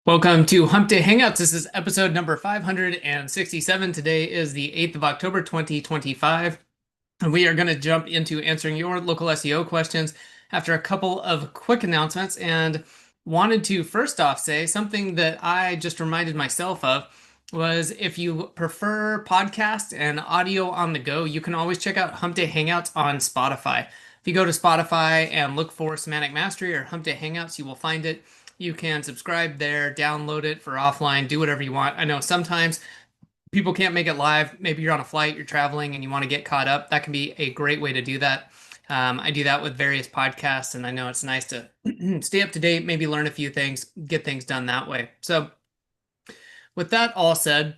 Welcome to Hump Day Hangouts. This is episode number 567. Today is the 8th of October, 2025. And we are going to jump into answering your local SEO questions after a couple of quick announcements. And wanted to first off say something that I just reminded myself of was if you prefer podcast and audio on the go, you can always check out Hump Day Hangouts on Spotify. If you go to Spotify and look for Semantic Mastery or Hump Day Hangouts, you will find it. You can subscribe there, download it for offline, do whatever you want. I know sometimes people can't make it live. Maybe you're on a flight, you're traveling, and you want to get caught up. That can be a great way to do that. I do that with various podcasts, and I know it's nice to stay up to date, maybe learn a few things, get things done that way. So, with that all said,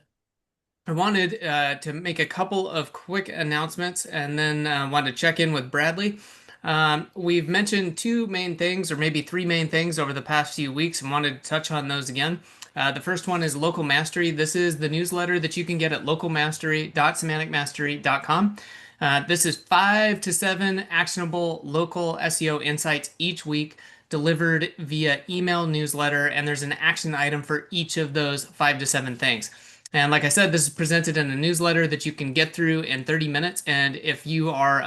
I wanted to make a couple of quick announcements and then wanted to check in with Bradley. We've mentioned two main things, or maybe three main things over the past few weeks, and wanted to touch on those again. The first one is Local Mastery. This is the newsletter that you can get at localmastery.semanticmastery.com. This is 5 to 7 actionable local SEO insights each week delivered via email newsletter, and there's an action item for each of those 5 to 7 things. And like I said, this is presented in a newsletter that you can get through in 30 minutes. And if you are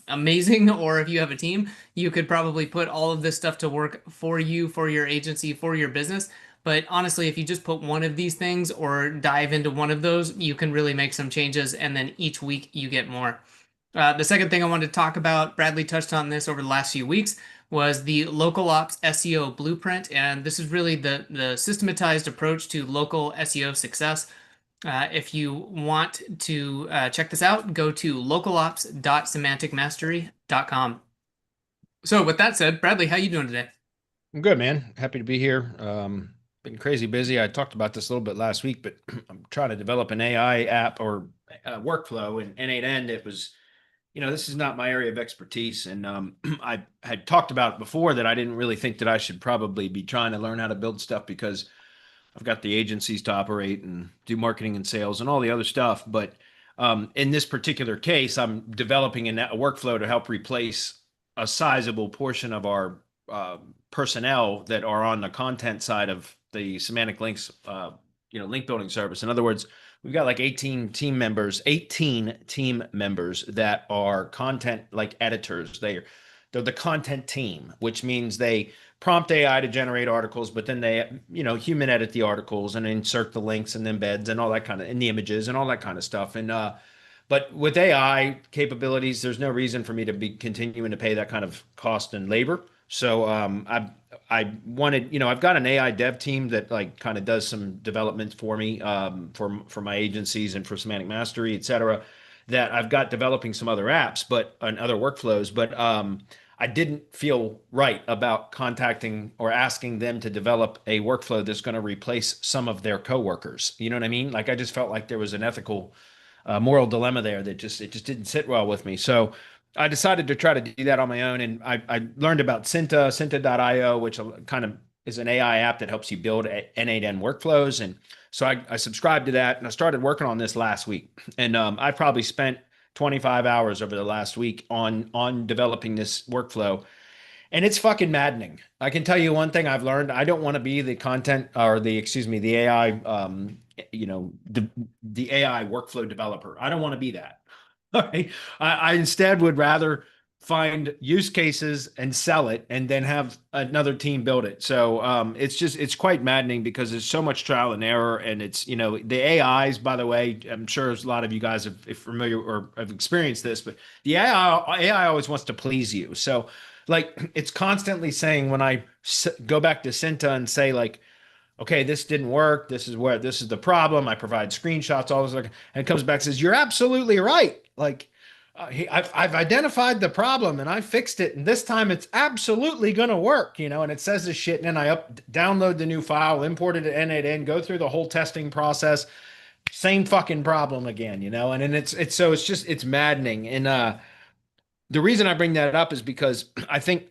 amazing, or if you have a team, you could probably put all of this stuff to work for you, for your agency, for your business. But honestly, if you just put one of these things or dive into one of those, you can really make some changes. And then each week you get more. The second thing I wanted to talk about, Bradley touched on this over the last few weeks, was the local ops SEO blueprint. And this is really the systematized approach to local SEO success. If you want to check this out, go to localops.semanticmastery.com. So with that said, Bradley, how you doing today? I'm good, man. Happy to be here. Been crazy busy. I talked about this a little bit last week, but I'm trying to develop an AI app or workflow in N8N. It was, this is not my area of expertise. And I had talked about before that I didn't really think that I should probably be trying to learn how to build stuff because I've got the agencies to operate and do marketing and sales and all the other stuff. But in this particular case, I'm developing a workflow to help replace a sizable portion of our personnel that are on the content side of the semantic links, link building service. In other words, we've got like 18 team members that are content like editors. They're the content team, which means they prompt AI to generate articles, but then they, human edit the articles and insert the links and embeds and all that kind of, and the images and all that kind of stuff. And but with AI capabilities, there's no reason for me to be continuing to pay that kind of cost and labor. So I wanted, I've got an AI dev team that like kind of does some development for me, for my agencies and for Semantic Mastery, et cetera, that I've got developing some other apps, but and other workflows, but I didn't feel right about contacting or asking them to develop a workflow that's going to replace some of their coworkers. You know what I mean? Like I just felt like there was an ethical, moral dilemma there that it just didn't sit well with me. So I decided to try to do that on my own, and I learned about Cinta.io, which kind of is an AI app that helps you build N8N workflows. And so I subscribed to that, and I started working on this last week. And I probably spent 25 hours over the last week on developing this workflow. And it's fucking maddening. I can tell you one thing I've learned. I don't want to be the content or the AI, the AI workflow developer. I don't want to be that. All right. I instead would rather find use cases and sell it and then have another team build it. So it's quite maddening because there's so much trial and error. And it's, the AIs, by the way, I'm sure a lot of you guys are familiar or have experienced this, but the AI always wants to please you. So like it's constantly saying when I go back to Cinta and say like, okay, this didn't work. This is the problem. I provide screenshots, all this, and it comes back and says, you're absolutely right. Like, I've identified the problem and I fixed it, and this time it's absolutely going to work, and it says this shit, and then I download the new file, import it to N8N, go through the whole testing process, same fucking problem again, and then it's maddening. And the reason I bring that up is because I think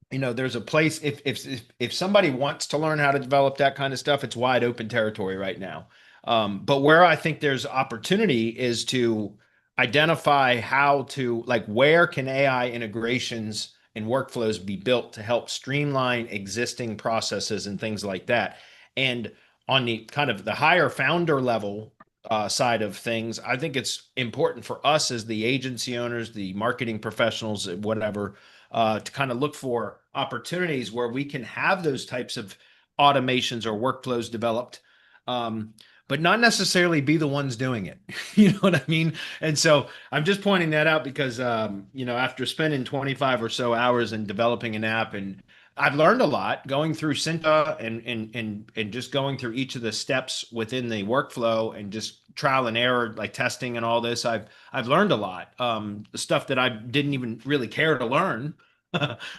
there's a place if somebody wants to learn how to develop that kind of stuff, it's wide open territory right now. But where I think there's opportunity is to identify how to like where can AI integrations and workflows be built to help streamline existing processes and things like that. And on the kind of the higher founder level side of things, I think it's important for us as the agency owners, the marketing professionals, whatever, to kind of look for opportunities where we can have those types of automations or workflows developed, but not necessarily be the ones doing it. You know what I mean? And so I'm just pointing that out because, after spending 25 or so hours in developing an app, and I've learned a lot going through Cinta and just going through each of the steps within the workflow and just trial and error, like testing and all this. I've learned a lot, the stuff that I didn't even really care to learn.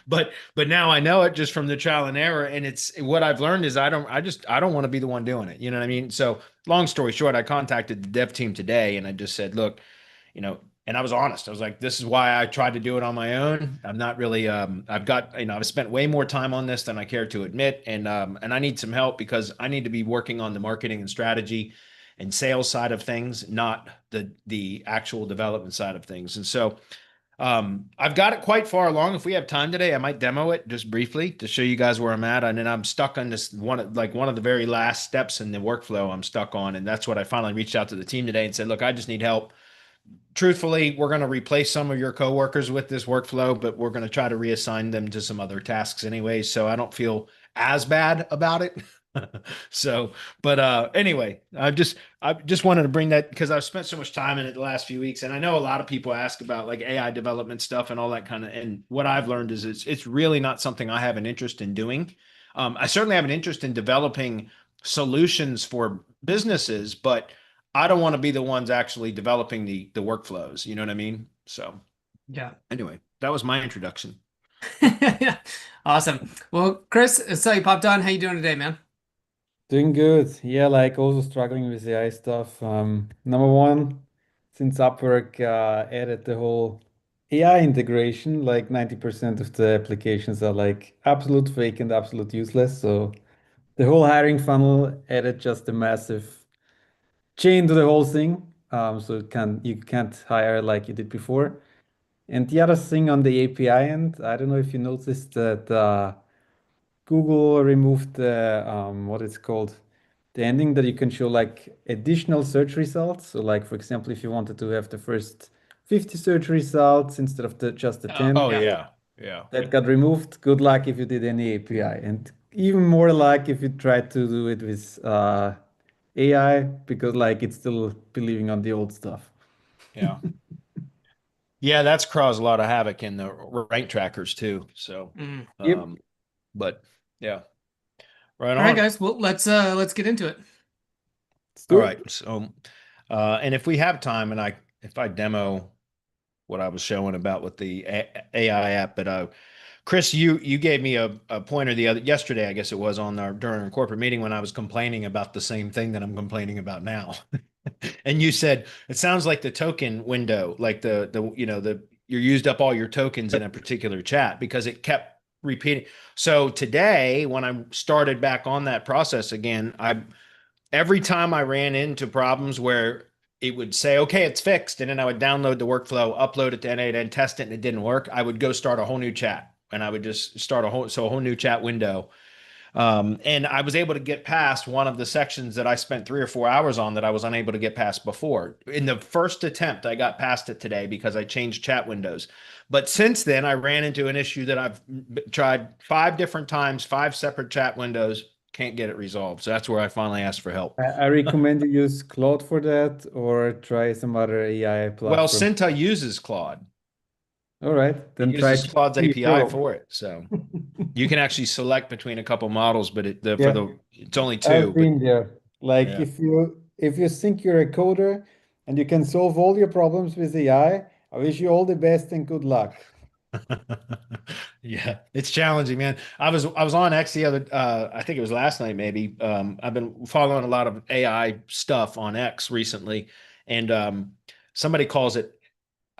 But now I know it just from the trial and error. And it's what I've learned is I don't want to be the one doing it. You know what I mean? So long story short, I contacted the dev team today and I just said, look, and I was honest. I was like, this is why I tried to do it on my own. I'm not really, I've spent way more time on this than I care to admit. And I need some help because I need to be working on the marketing and strategy and sales side of things, not the actual development side of things. And so I've got it quite far along. If we have time today, I might demo it just briefly to show you guys where I'm at. And then I'm stuck on this one of the very last steps in the workflow I'm stuck on. And that's what I finally reached out to the team today and said, look, I just need help. Truthfully, we're going to replace some of your coworkers with this workflow, but we're going to try to reassign them to some other tasks anyway. So I don't feel as bad about it. So, but anyway, I just wanted to bring that because I've spent so much time in it the last few weeks, and I know a lot of people ask about like AI development stuff and all that kind of. And what I've learned is it's really not something I have an interest in doing. I certainly have an interest in developing solutions for businesses, but I don't want to be the ones actually developing the workflows. You know what I mean? So Yeah. anyway, that was my introduction. Awesome. Well, Chris, I saw you popped on. How you doing today, man? Doing good. Yeah, like also struggling with AI stuff. Number one, since Upwork added the whole AI integration, like 90% of the applications are like absolute fake and absolute useless. So the whole hiring funnel added just a massive chain to the whole thing. So you can't hire like you did before. And the other thing on the API end, I don't know if you noticed that Google removed the what it's called, the ending that you can show like additional search results. So like for example, if you wanted to have the first 50 search results instead of just the Oh, 10, Oh yeah. yeah, yeah. that got removed. Good luck if you did any API, and even more luck if you tried to do it with AI because like it's still believing on the old stuff. Yeah. Yeah, that's caused a lot of havoc in the rank trackers too. So, Mm. Yep, um, but yeah, right All right, on. guys. Well, let's get into it. let's All do right. it. So, and if we have time, and if I demo what I was showing about with the AI app, but Chris, you gave me a pointer yesterday, I guess it was during a corporate meeting when I was complaining about the same thing that I'm complaining about now. And you said it sounds like the token window, like the you used up all your tokens in a particular chat because it kept repeating. So today, when I started back on that process again, every time I ran into problems where it would say, okay, it's fixed, and then I would download the workflow, upload it to N8 and test it, and it didn't work, I would go start a whole new chat. And I would just start a whole new chat window. And I was able to get past one of the sections that I spent 3 or 4 hours on that I was unable to get past before. In the first attempt, I got past it today because I changed chat windows. But since then, I ran into an issue that I've tried 5 different times, 5 separate chat windows, can't get it resolved. So that's where I finally asked for help. I recommend you use Claude for that or try some other AI Well, platform. Cinta uses Claude. All right, It then try uses Claude's GPT API Pro. for it. So you can actually select between a couple models, but Yeah, it's only I've two. But been there. Like yeah. if you think you're a coder and you can solve all your problems with AI, I wish you all the best and good luck. Yeah, it's challenging, man. I was on X the other I think it was last night maybe. I've been following a lot of AI stuff on X recently, and somebody calls it.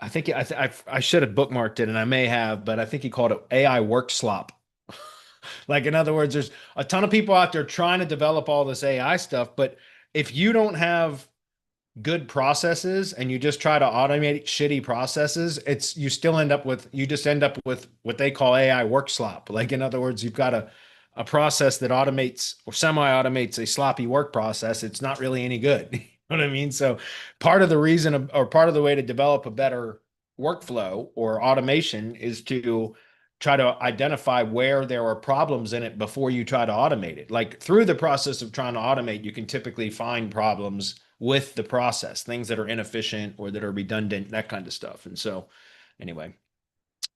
I should have bookmarked it, and I may have, but I think he called it AI work slop. Like in other words, there's a ton of people out there trying to develop all this AI stuff, but if you don't have good processes and you just try to automate shitty processes, you still end up with what they call AI work slop. Like in other words, you've got a process that automates or semi-automates a sloppy work process. It's not really any good. You know what I mean? So part of the reason or part of the way to develop a better workflow or automation is to try to identify where there are problems in it before you try to automate it. Like through the process of trying to automate, you can typically find problems with the process, things that are inefficient or that are redundant, that kind of stuff. And so, anyway.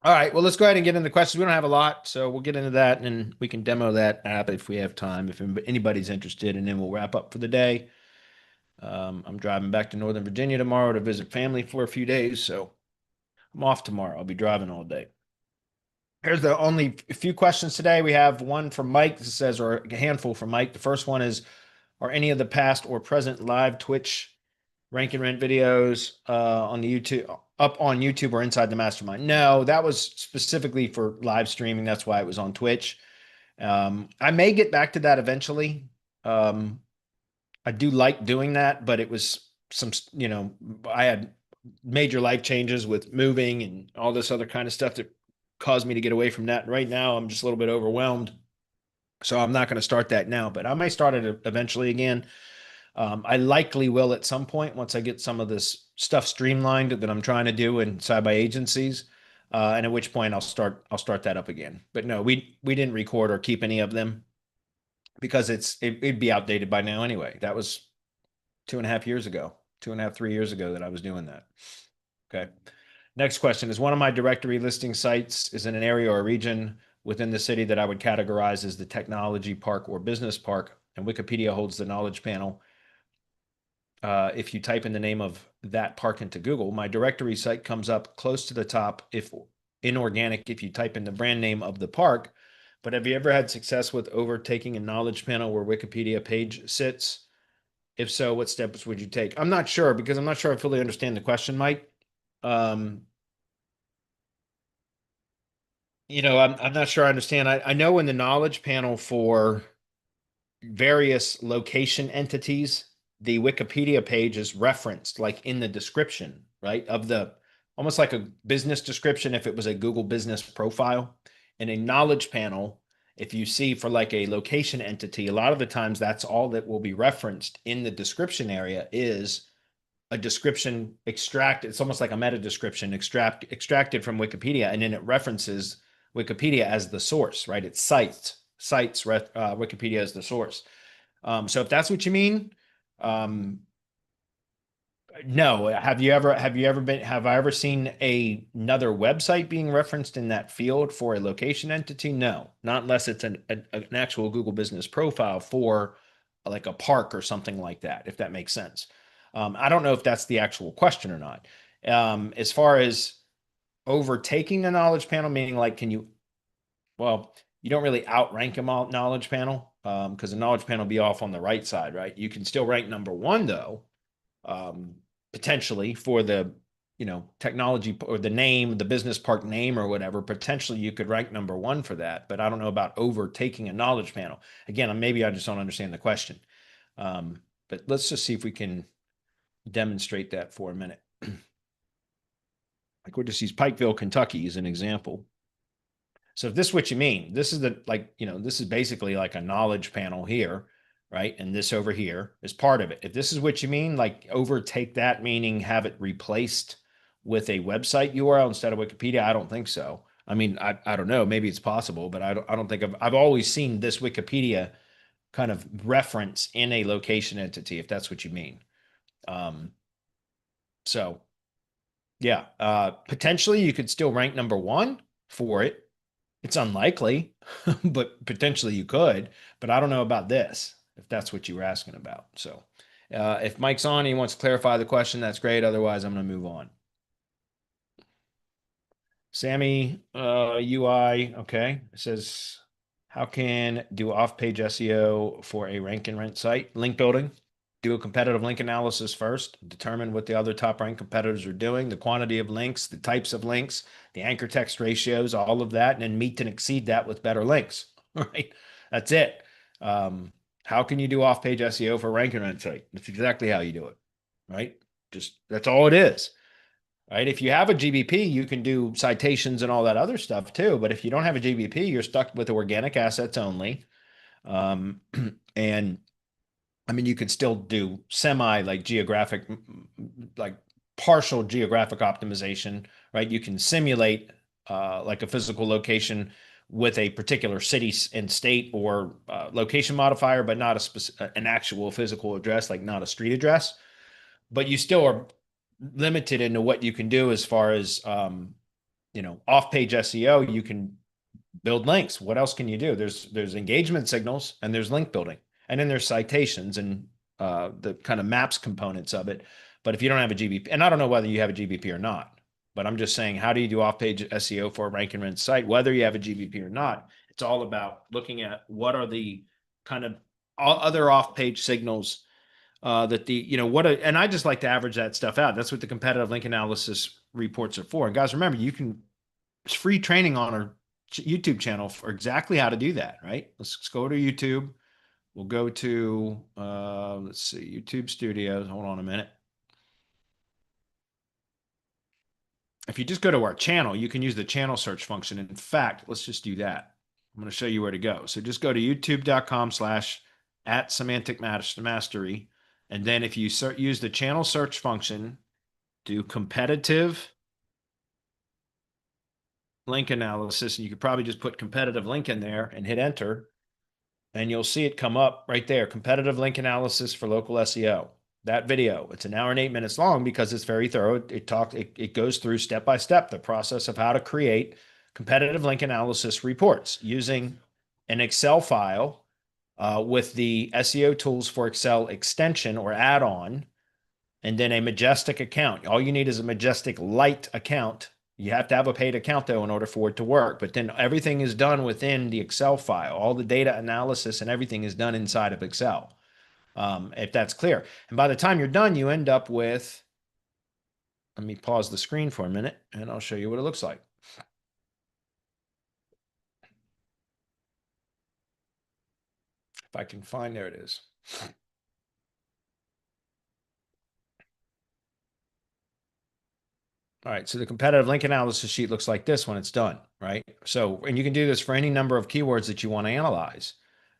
All right, well, let's go ahead and get into questions. We don't have a lot, so we'll get into that and we can demo that app if we have time, if anybody's interested, and then we'll wrap up for the day. I'm driving back to Northern Virginia tomorrow to visit family for a few days, so I'm off tomorrow. I'll be driving all day. Here's the only few questions today. We have one from Mike that says, or a handful from Mike. The first one is, are any of the past or present live Twitch rank and rent videos on YouTube or inside the mastermind? No, that was specifically for live streaming. That's why it was on Twitch. I may get back to that eventually. I do like doing that, but it was I had major life changes with moving and all this other kind of stuff that caused me to get away from that. Right now, I'm just a little bit overwhelmed. So I'm not going to start that now, but I may start it eventually again. I likely will at some point once I get some of this stuff streamlined that I'm trying to do inside my agencies, and at which point I'll start that up again. But no, we didn't record or keep any of them because it'd be outdated by now anyway. That was 2.5 years ago, 3 years ago that I was doing that. Okay. Next question is, one of my directory listing sites is in an area or region within the city that I would categorize as the technology park or business park, and Wikipedia holds the knowledge panel. If you type in the name of that park into Google, my directory site comes up close to the top if inorganic if you type in the brand name of the park. But have you ever had success with overtaking a knowledge panel where Wikipedia page sits? If so, what steps would you take? I'm not sure because I'm not sure I fully understand the question, Mike. I'm not sure I understand. I know in the knowledge panel for various location entities, the Wikipedia page is referenced like in the description, right? Almost like a business description if it was a Google business profile. In a knowledge panel, if you see for like a location entity, a lot of the times that's all that will be referenced in the description area is a description extracted. It's almost like a meta description extracted from Wikipedia, and then it references Wikipedia as the source, right? It cites Wikipedia as the source. So if that's what you mean, no. Have I ever seen another website being referenced in that field for a location entity? No, not unless it's an actual Google business profile for like a park or something like that, if that makes sense. I don't know if that's the actual question or not. As far as overtaking the knowledge panel, meaning like, you don't really outrank a knowledge panel because the knowledge panel will be off on the right side, right? You can still rank number one though, potentially for the, technology or the name, the business park name or whatever. Potentially you could rank number one for that, but I don't know about overtaking a knowledge panel. Again, maybe I just don't understand the question. But let's just see if we can demonstrate that for a minute. Like we'll just use Pikeville, Kentucky as an example. So if this is what you mean, this is this is basically like a knowledge panel here, right? And this over here is part of it. If this is what you mean, like overtake that, meaning have it replaced with a website URL instead of Wikipedia, I don't think so. I mean, I don't know, maybe it's possible, but I don't think I've always seen this Wikipedia kind of reference in a location entity, if that's what you mean. So yeah, potentially you could still rank number one for it. It's unlikely, but potentially you could, but I don't know about this, if that's what you were asking about. So if Mike's on and he wants to clarify the question, that's great. Otherwise, I'm going to move on. Sammy, UI, okay. It says, how can do off-page SEO for a rank and rent site? Link building. Do a competitive link analysis first, determine what the other top ranked competitors are doing, the quantity of links, the types of links, the anchor text ratios, all of that, and then meet and exceed that with better links. Right? That's it. How can you do off-page SEO for a rank and rent site? That's exactly how you do it. right? Just that's all it is, right? If you have a GBP, you can do citations and all that other stuff too. But if you don't have a GBP, you're stuck with organic assets only. And I mean, you could still do semi like geographic, like partial geographic optimization, right? You can simulate like a physical location with a particular city and state or location modifier, but not an actual physical address, like not a street address. But you still are limited into what you can do as far as off-page SEO. You can build links. What else can you do? There's engagement signals and there's link building, and then there's citations and the kind of maps components of it. But if you don't have a GBP, and I don't know whether you have a GBP or not, but I'm just saying, how do you do off-page SEO for a rank and rent site, whether you have a GBP or not? It's all about looking at what are the kind of other off-page signals that and I just like to average that stuff out. That's what the competitive link analysis reports are for. And guys, remember, it's free training on our YouTube channel for exactly how to do that, right? Let's go to YouTube. We'll go to, let's see, YouTube Studios. Hold on a minute. If you just go to our channel, you can use the channel search function. In fact, let's just do that. I'm going to show you where to go. So just go to youtube.com/@semantic mastery. And then if you use the channel search function, do competitive link analysis, and you could probably just put competitive link in there and hit enter, and you'll see it come up right there, competitive link analysis for local SEO. That video, it's 1 hour and 8 minutes long because it's very thorough. It goes through step by step the process of how to create competitive link analysis reports using an Excel file with the SEO tools for Excel extension or add-on, and then a Majestic account. All you need is a Majestic Lite account. You have to have a paid account, though, in order for it to work. But then everything is done within the Excel file. All the data analysis and everything is done inside of Excel, if that's clear. And by the time you're done, you end up with, let me pause the screen for a minute, and I'll show you what it looks like. If I can find, there it is. All right, so the competitive link analysis sheet looks like this when it's done, right? So, and you can do this for any number of keywords that you want to analyze,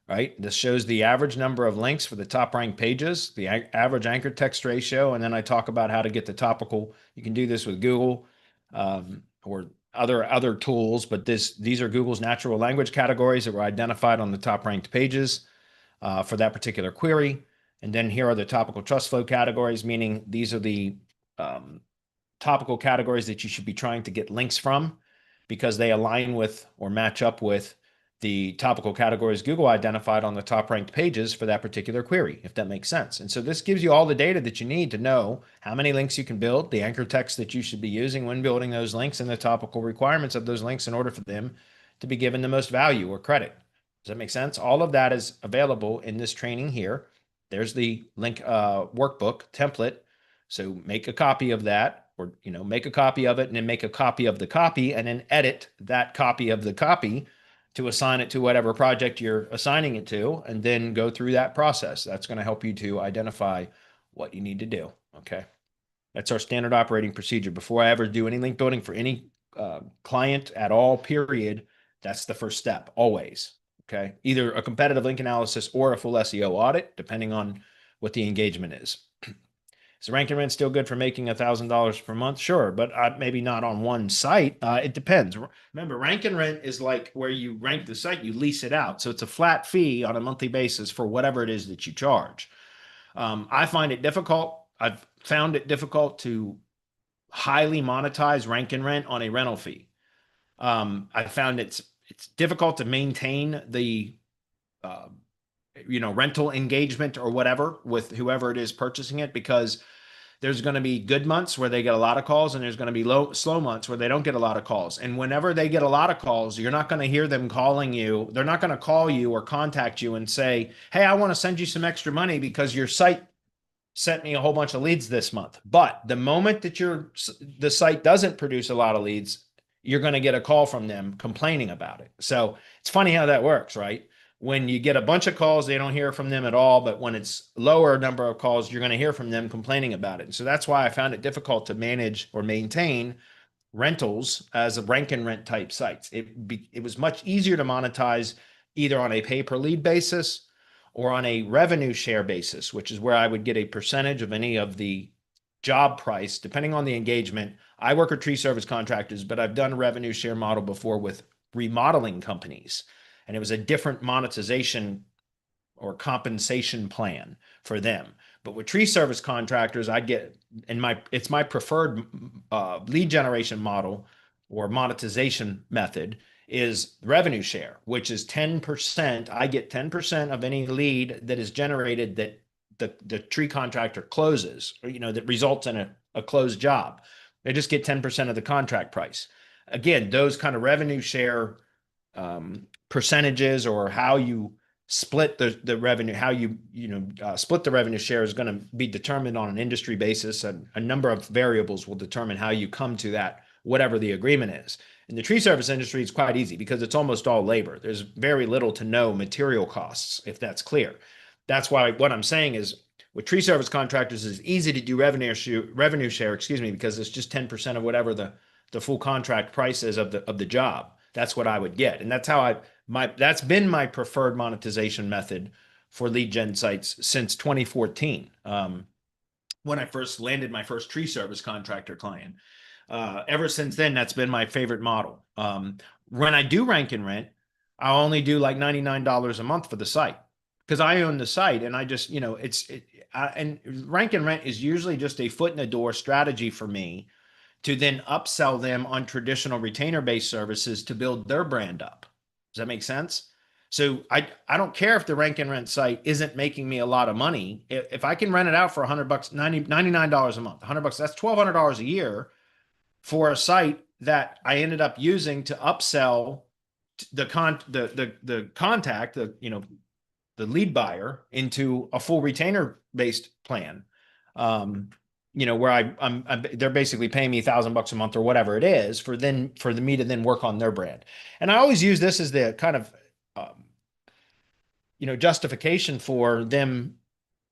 right? This shows the average number of links for the top ranked pages, the average anchor text ratio, and then I talk about how to get the topical. You can do this with Google or other tools, but these are Google's natural language categories that were identified on the top ranked pages for that particular query. And then here are the topical trust flow categories, meaning these are the topical categories that you should be trying to get links from because they align with or match up with the topical categories Google identified on the top ranked pages for that particular query, if that makes sense. And so this gives you all the data that you need to know how many links you can build, the anchor text that you should be using when building those links, and the topical requirements of those links in order for them to be given the most value or credit. Does that make sense? All of that is available in this training here. There's the link workbook template. So make a copy of that, or make a copy of it and then make a copy of the copy and then edit that copy of the copy to assign it to whatever project you're assigning it to, and then go through that process. That's going to help you to identify what you need to do. Okay. That's our standard operating procedure. Before I ever do any link building for any client at all, period, that's the first step always. Okay. Either a competitive link analysis or a full SEO audit, depending on what the engagement is. Is rank and rent still good for making $1,000 per month? Sure, but maybe not on one site. It depends. Remember, rank and rent is like where you rank the site, you lease it out. So it's a flat fee on a monthly basis for whatever it is that you charge. I find it difficult. I've found it difficult to highly monetize rank and rent on a rental fee. I found it's difficult to maintain the rental engagement or whatever with whoever it is purchasing it, because there's going to be good months where they get a lot of calls, and there's going to be slow months where they don't get a lot of calls. And whenever they get a lot of calls, you're not going to hear them calling you. They're not going to call you or contact you and say, hey, I want to send you some extra money because your site sent me a whole bunch of leads this month. But the moment that the site doesn't produce a lot of leads, you're going to get a call from them complaining about it. So it's funny how that works, right? when you get a bunch of calls, they don't hear from them at all. But when it's lower number of calls, you're going to hear from them complaining about it. And so that's why I found it difficult to manage or maintain rentals as a rank and rent type sites. It was much easier to monetize either on a pay per lead basis or on a revenue share basis, which is where I would get a percentage of any of the job price, depending on the engagement. I work with tree service contractors, but I've done a revenue share model before with remodeling companies. And it was a different monetization or compensation plan for them. But with tree service contractors, I get it's my preferred lead generation model or monetization method is revenue share, which is 10%. I get 10% of any lead that is generated that the tree contractor closes, or, that results in a closed job. They just get 10% of the contract price. Again, those kind of revenue share percentages, or how you split the revenue, how you split the revenue share, is going to be determined on an industry basis. And a number of variables will determine how you come to that, whatever the agreement is. In the tree service industry, it's quite easy because it's almost all labor. There's very little to no material costs, if that's clear. That's why what I'm saying is, with tree service contractors, it's easy to do revenue share, because it's just 10% of whatever the full contract price is of the job. That's what I would get. And that's how that's been my preferred monetization method for lead gen sites since 2014. When I first landed my first tree service contractor client. Ever since then, that's been my favorite model. When I do rank and rent, I'll only do like $99 a month for the site because I own the site, and I just, and rank and rent is usually just a foot in the door strategy for me to then upsell them on traditional retainer-based services to build their brand up. Does that make sense? So I don't care if the rank and rent site isn't making me a lot of money. If I can rent it out for $100, $99 a month, $100, that's $1,200 a year for a site that I ended up using to upsell the contact, the lead buyer into a full retainer-based plan. Where they're basically paying me $1,000 a month or whatever it is for me to then work on their brand. And I always use this as the kind of, justification for them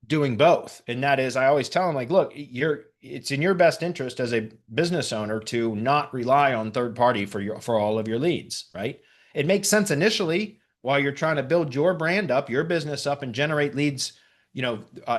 doing both. And that is, I always tell them, like, look, it's in your best interest as a business owner to not rely on third party for all of your leads, right? It makes sense initially while you're trying to build your brand up, your business up, and generate leads,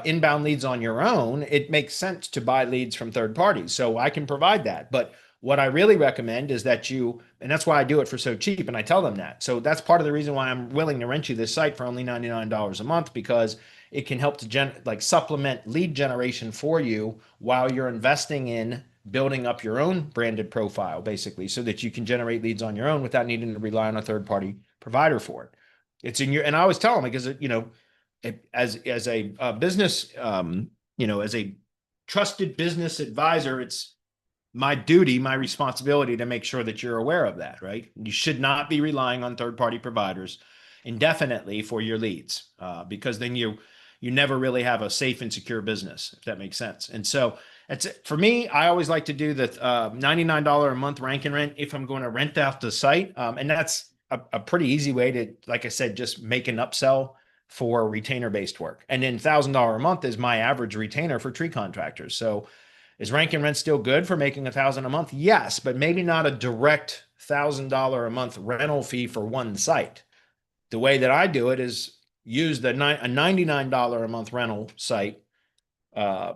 inbound leads on your own. It makes sense to buy leads from third parties. So I can provide that. But what I really recommend is that and that's why I do it for so cheap. And I tell them that. So that's part of the reason why I'm willing to rent you this site for only $99 a month, because it can help to supplement lead generation for you while you're investing in building up your own branded profile, basically, so that you can generate leads on your own without needing to rely on a third party provider for it. It's in and I always tell them, because as a business, as a trusted business advisor, it's my duty, my responsibility to make sure that you're aware of that, right? You should not be relying on third-party providers indefinitely for your leads, because then you never really have a safe and secure business, if that makes sense. And so for me, I always like to do the $99 a month rank and rent if I'm going to rent out the site. And that's a pretty easy way to, like I said, just make an upsell for retainer-based work. And then $1,000 a month is my average retainer for tree contractors. So is rank and rent still good for making $1,000 a month? Yes, but maybe not a direct $1,000 a month rental fee for one site. The way that I do it is use a $99 a month rental site to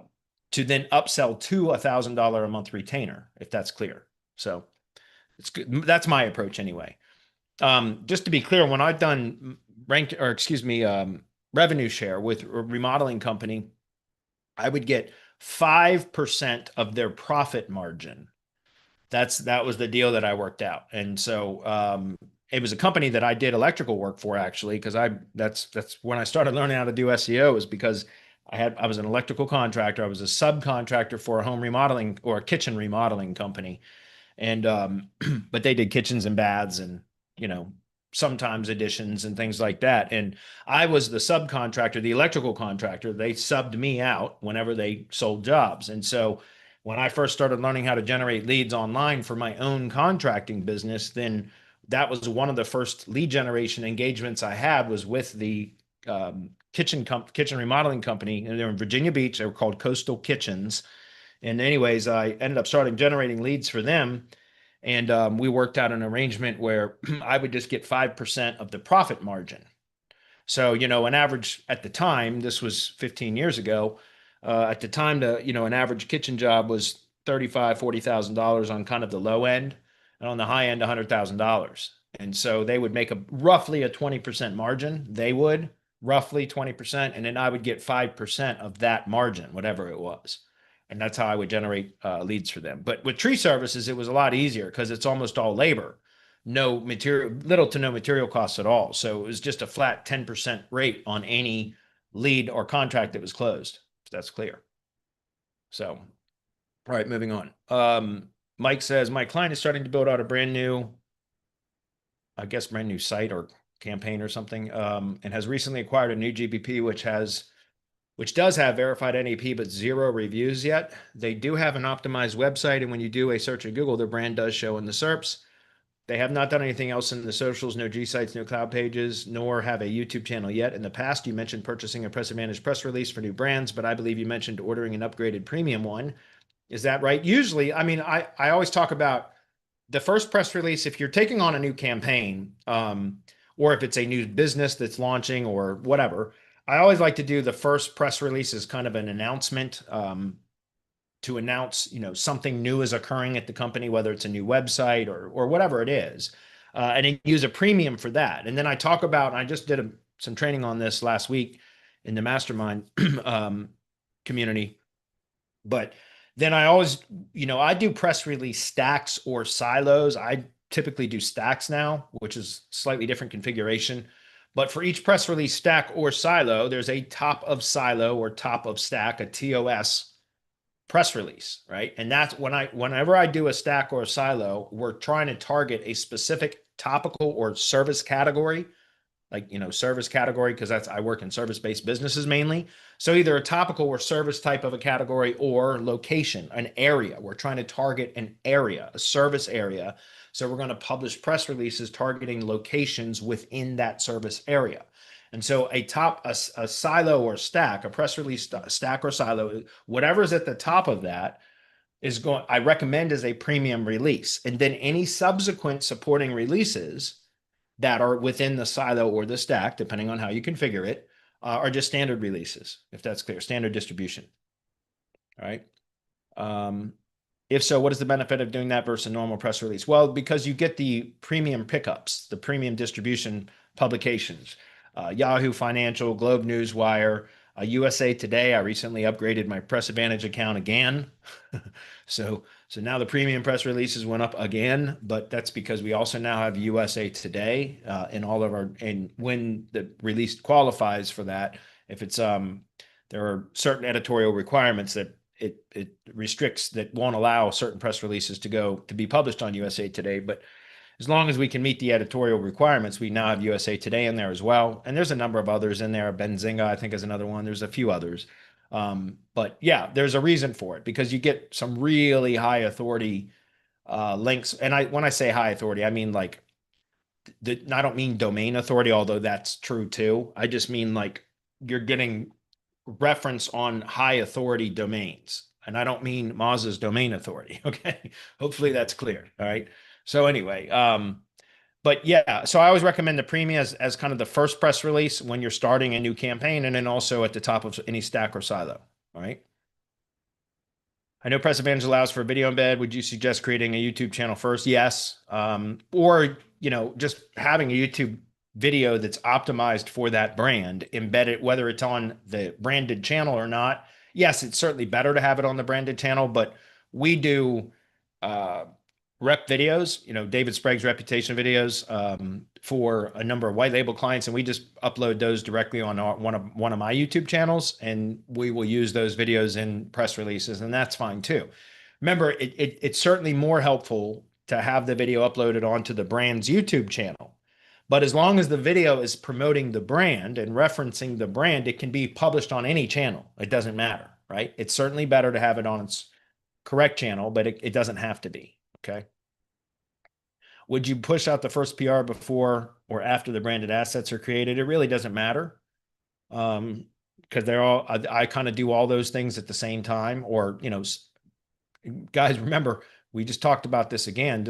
then upsell to a $1,000 a month retainer, if that's clear. So it's good. That's my approach anyway. Just to be clear, when I've done revenue share with a remodeling company, I would get 5% of their profit margin. That was the deal that I worked out. And so it was a company that I did electrical work for, actually, because that's when I started learning how to do SEO, is because I was an electrical contractor. I was a subcontractor for a home remodeling or a kitchen remodeling company. And but they did kitchens and baths and, sometimes additions and things like that. And I was the subcontractor, the electrical contractor. They subbed me out whenever they sold jobs. And so when I first started learning how to generate leads online for my own contracting business, then that was one of the first lead generation engagements I had, was with the kitchen remodeling company, and they're in Virginia Beach. They were called Coastal Kitchens. And anyways, I ended up starting generating leads for them. And we worked out an arrangement where I would just get 5% of the profit margin. So, an average at the time, this was 15 years ago, at the time, an average kitchen job was $40,000 on kind of the low end, and on the high end, $100,000. And so they would make roughly a 20% margin. They would roughly 20%, and then I would get 5% of that margin, whatever it was. And that's how I would generate leads for them. But with tree services, it was a lot easier because it's almost all labor, no material, little to no material costs at all. So it was just a flat 10% rate on any lead or contract that was closed. If that's clear. So, all right, moving on. Mike says, my client is starting to build out a brand new site or campaign or something, and has recently acquired a new GBP, which does have verified NAP, but 0 reviews yet. They do have an optimized website, and when you do a search at Google, their brand does show in the SERPs. They have not done anything else in the socials, no G-sites, no cloud pages, nor have a YouTube channel yet. In the past, you mentioned purchasing a PressAdvantage press release for new brands, but I believe you mentioned ordering an upgraded premium one. Is that right? Usually, I always talk about the first press release, if you're taking on a new campaign, or if it's a new business that's launching or whatever, I always like to do the first press release as kind of an announcement, to announce, something new is occurring at the company, whether it's a new website or whatever it is, and then use a premium for that. And then I talk about, I just did some training on this last week in the mastermind community, but then I always, I do press release stacks or silos. I typically do stacks now, which is slightly different configuration. But for each press release stack or silo, there's a top of silo or top of stack, a TOS press release, right? And that's whenever I do a stack or a silo, we're trying to target a specific topical or service category, like, service category, because I work in service-based businesses mainly. So either a topical or service type of a category, or location, an area. We're trying to target an area, a service area. So we're going to publish press releases targeting locations within that service area. And so a silo or stack, a press release stack or silo, whatever's at the top of that I recommend as a premium release. And then any subsequent supporting releases that are within the silo or the stack, depending on how you configure it, are just standard releases, if that's clear, standard distribution. All right. If so, what is the benefit of doing that versus a normal press release? Well, because you get the premium pickups, the premium distribution publications, Yahoo Financial, Globe Newswire, USA Today. I recently upgraded my PressAdvantage account again. So now the premium press releases went up again, but that's because we also now have USA Today in all of our, and when the release qualifies for that, if it's there are certain editorial requirements that it restricts, that won't allow certain press releases to be published on USA Today. But as long as we can meet the editorial requirements, we now have USA Today in there as well. And there's a number of others in there. Benzinga, I think, is another one. There's a few others. But yeah, there's a reason for it, because you get some really high authority links. And when I say high authority, I mean I don't mean domain authority, although that's true too. I just mean like you're getting reference on high authority domains. And I don't mean Moz's domain authority. Okay. Hopefully that's clear. All right. So anyway, but yeah, so I always recommend the premium as kind of the first press release when you're starting a new campaign, and then also at the top of any stack or silo. All right. I know PressAdvantage allows for a video embed. Would you suggest creating a YouTube channel first? Yes. Or, just having a YouTube video that's optimized for that brand, embedded, whether it's on the branded channel or not. Yes, it's certainly better to have it on the branded channel, but we do rep videos, David Sprague's reputation videos, for a number of white label clients, and we just upload those directly on one of my YouTube channels, and we will use those videos in press releases, and that's fine too. Remember, it's certainly more helpful to have the video uploaded onto the brand's YouTube channel. But as long as the video is promoting the brand and referencing the brand, it can be published on any channel. It doesn't matter, right? It's certainly better to have it on its correct channel, but it doesn't have to be. Okay. Would you push out the first PR before or after the branded assets are created? It really doesn't matter. Because they're all, I kind of do all those things at the same time. Or, guys, remember, we just talked about this again.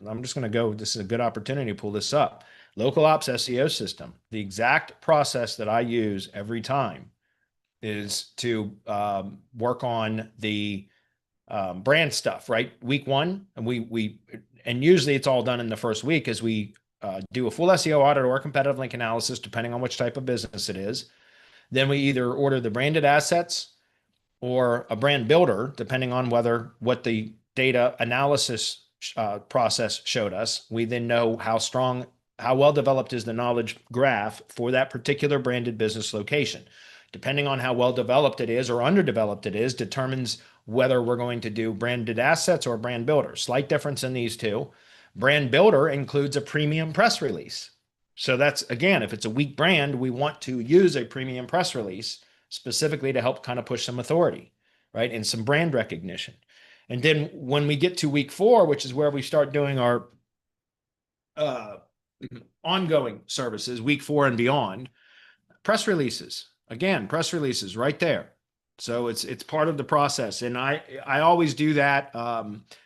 I'm just going to go, this is a good opportunity to pull this up. Local ops SEO system. The exact process that I use every time is to work on the brand stuff, right? Week one, and usually it's all done in the first week as we do a full SEO audit or competitive link analysis, depending on which type of business it is. Then we either order the branded assets or a brand builder, depending on what the data analysis process showed us. We then know how well developed is the knowledge graph for that particular branded business location. Depending on how well developed it is or underdeveloped it is, determines whether we're going to do branded assets or brand builder. Slight difference in these two. Brand builder includes a premium press release. So that's, again, if it's a weak brand, we want to use a premium press release specifically to help kind of push some authority, right? And some brand recognition. And then when we get to week 4, which is where we start doing our ongoing services, week 4 and beyond, press releases. Again, press releases right there. So it's part of the process. And I always do that.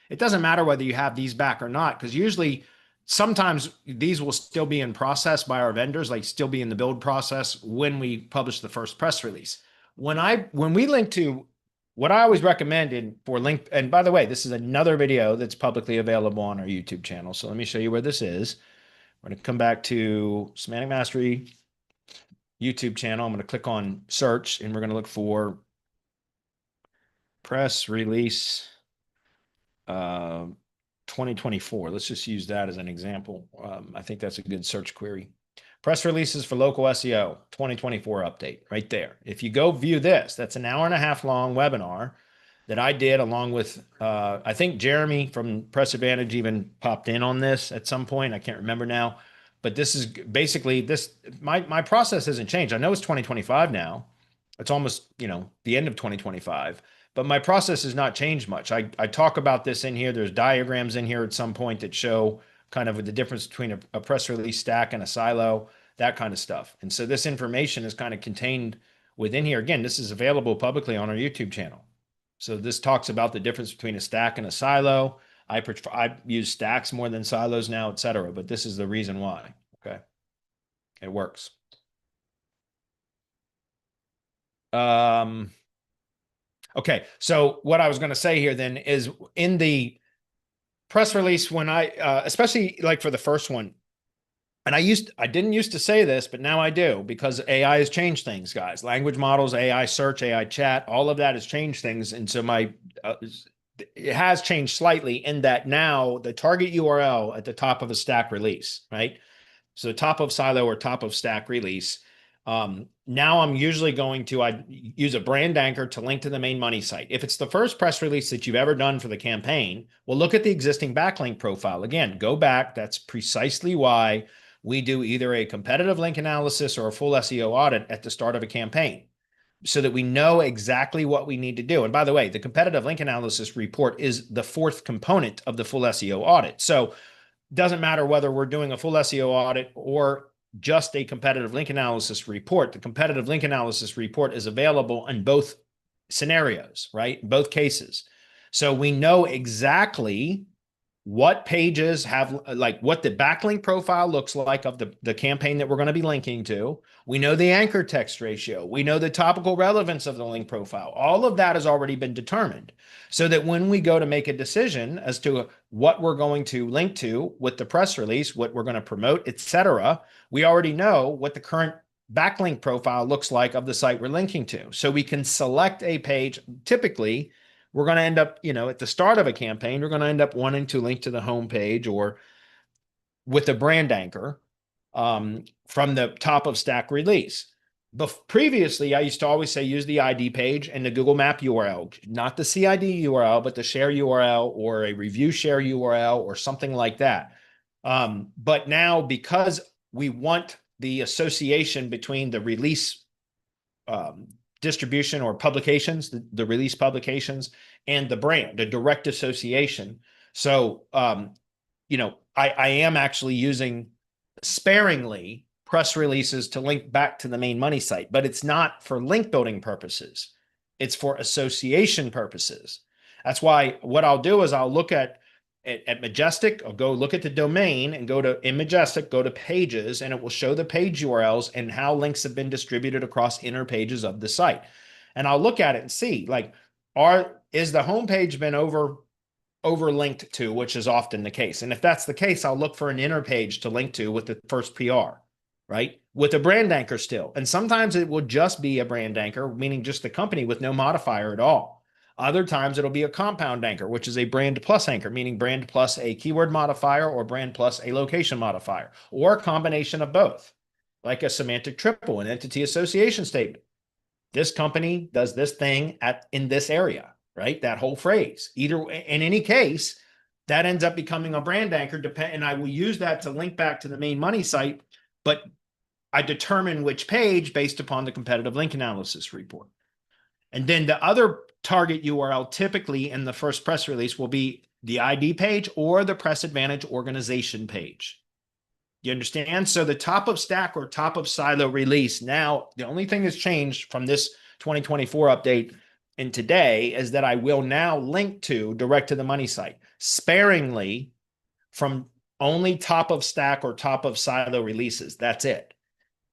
It doesn't matter whether you have these back or not, because usually sometimes these will still be in process by our vendors, like still be in the build process when we publish the first press release. When we link to what I always recommend for link, and by the way, this is another video that's publicly available on our YouTube channel. So let me show you where this is. We're going to come back to Semantic Mastery YouTube channel. I'm going to click on search and we're going to look for press release 2024. Let's just use that as an example. I think that's a good search query. Press releases for local SEO 2024 update right there. If you go view this, that's an 1.5 hour long webinar that I did along with, I think Jeremy from PressAdvantage even popped in on this at some point. I can't remember now, but this is basically this, my process hasn't changed. I know it's 2025 now. It's almost, the end of 2025. But my process has not changed much. I talk about this in here. There's diagrams in here at some point that show kind of the difference between a press release stack and a silo, that kind of stuff. And so this information is kind of contained within here. Again, this is available publicly on our YouTube channel. So this talks about the difference between a stack and a silo. I use stacks more than silos now, et cetera, but this is the reason why. Okay. It works. Okay, so what I was going to say here then is in the press release, when especially like for the first one, and I didn't used to say this, but now I do, because AI has changed things, guys. Language models, AI search, AI chat, all of that has changed things. And so it has changed slightly in that now the target URL at the top of a stack release, right? So top of silo or top of stack release. Now I'm usually going to use a brand anchor to link to the main money site. If it's the first press release that you've ever done for the campaign, well, look at the existing backlink profile. Again, go back. That's precisely why we do either a competitive link analysis or a full SEO audit at the start of a campaign, so that we know exactly what we need to do. And by the way, the competitive link analysis report is the 4th component of the full SEO audit. So it doesn't matter whether we're doing a full SEO audit or just a competitive link analysis report. The competitive link analysis report is available in both scenarios, right? In both cases. So we know exactly what pages have, like what the backlink profile looks like of the campaign that we're going to be linking to. We know the anchor text ratio. We know the topical relevance of the link profile. All of that has already been determined, so that when we go to make a decision as to what we're going to link to with the press release, what we're going to promote, etc., we already know what the current backlink profile looks like of the site we're linking to. So we can select a page. Typically, we're going to end up, at the start of a campaign, we're going to end up wanting to link to the home page or with a brand anchor from the top of stack release. But previously, I used to always say use the ID page and the Google Map URL, not the CID URL, but the share URL or a review share URL or something like that. But now, because we want the association between the release distribution or publications, the release publications, and the brand, a direct association. So, I am actually using sparingly press releases to link back to the main money site, but it's not for link building purposes. It's for association purposes. That's why what I'll do is I'll look at Majestic. I'll go look at the domain and go to in Majestic, go to pages, and it will show the page URLs and how links have been distributed across inner pages of the site. And I'll look at it and see, like, is the homepage been overlinked to, which is often the case. And if that's the case, I'll look for an inner page to link to with the first PR, right? With a brand anchor still. And sometimes it will just be a brand anchor, meaning just the company with no modifier at all. Other times it'll be a compound anchor, which is a brand plus anchor, meaning brand plus a keyword modifier or brand plus a location modifier, or a combination of both, like a semantic triple, an entity association statement. This company does this thing in this area, right? That whole phrase. Either in any case, that ends up becoming a brand anchor, and I will use that to link back to the main money site, but I determine which page based upon the competitive link analysis report. And then the other target URL typically in the first press release will be the ID page or the PressAdvantage organization page. You understand? So the top of stack or top of silo release, now the only thing that's changed from this 2024 update and today is that I will now link to direct to the money site sparingly from only top of stack or top of silo releases. That's it.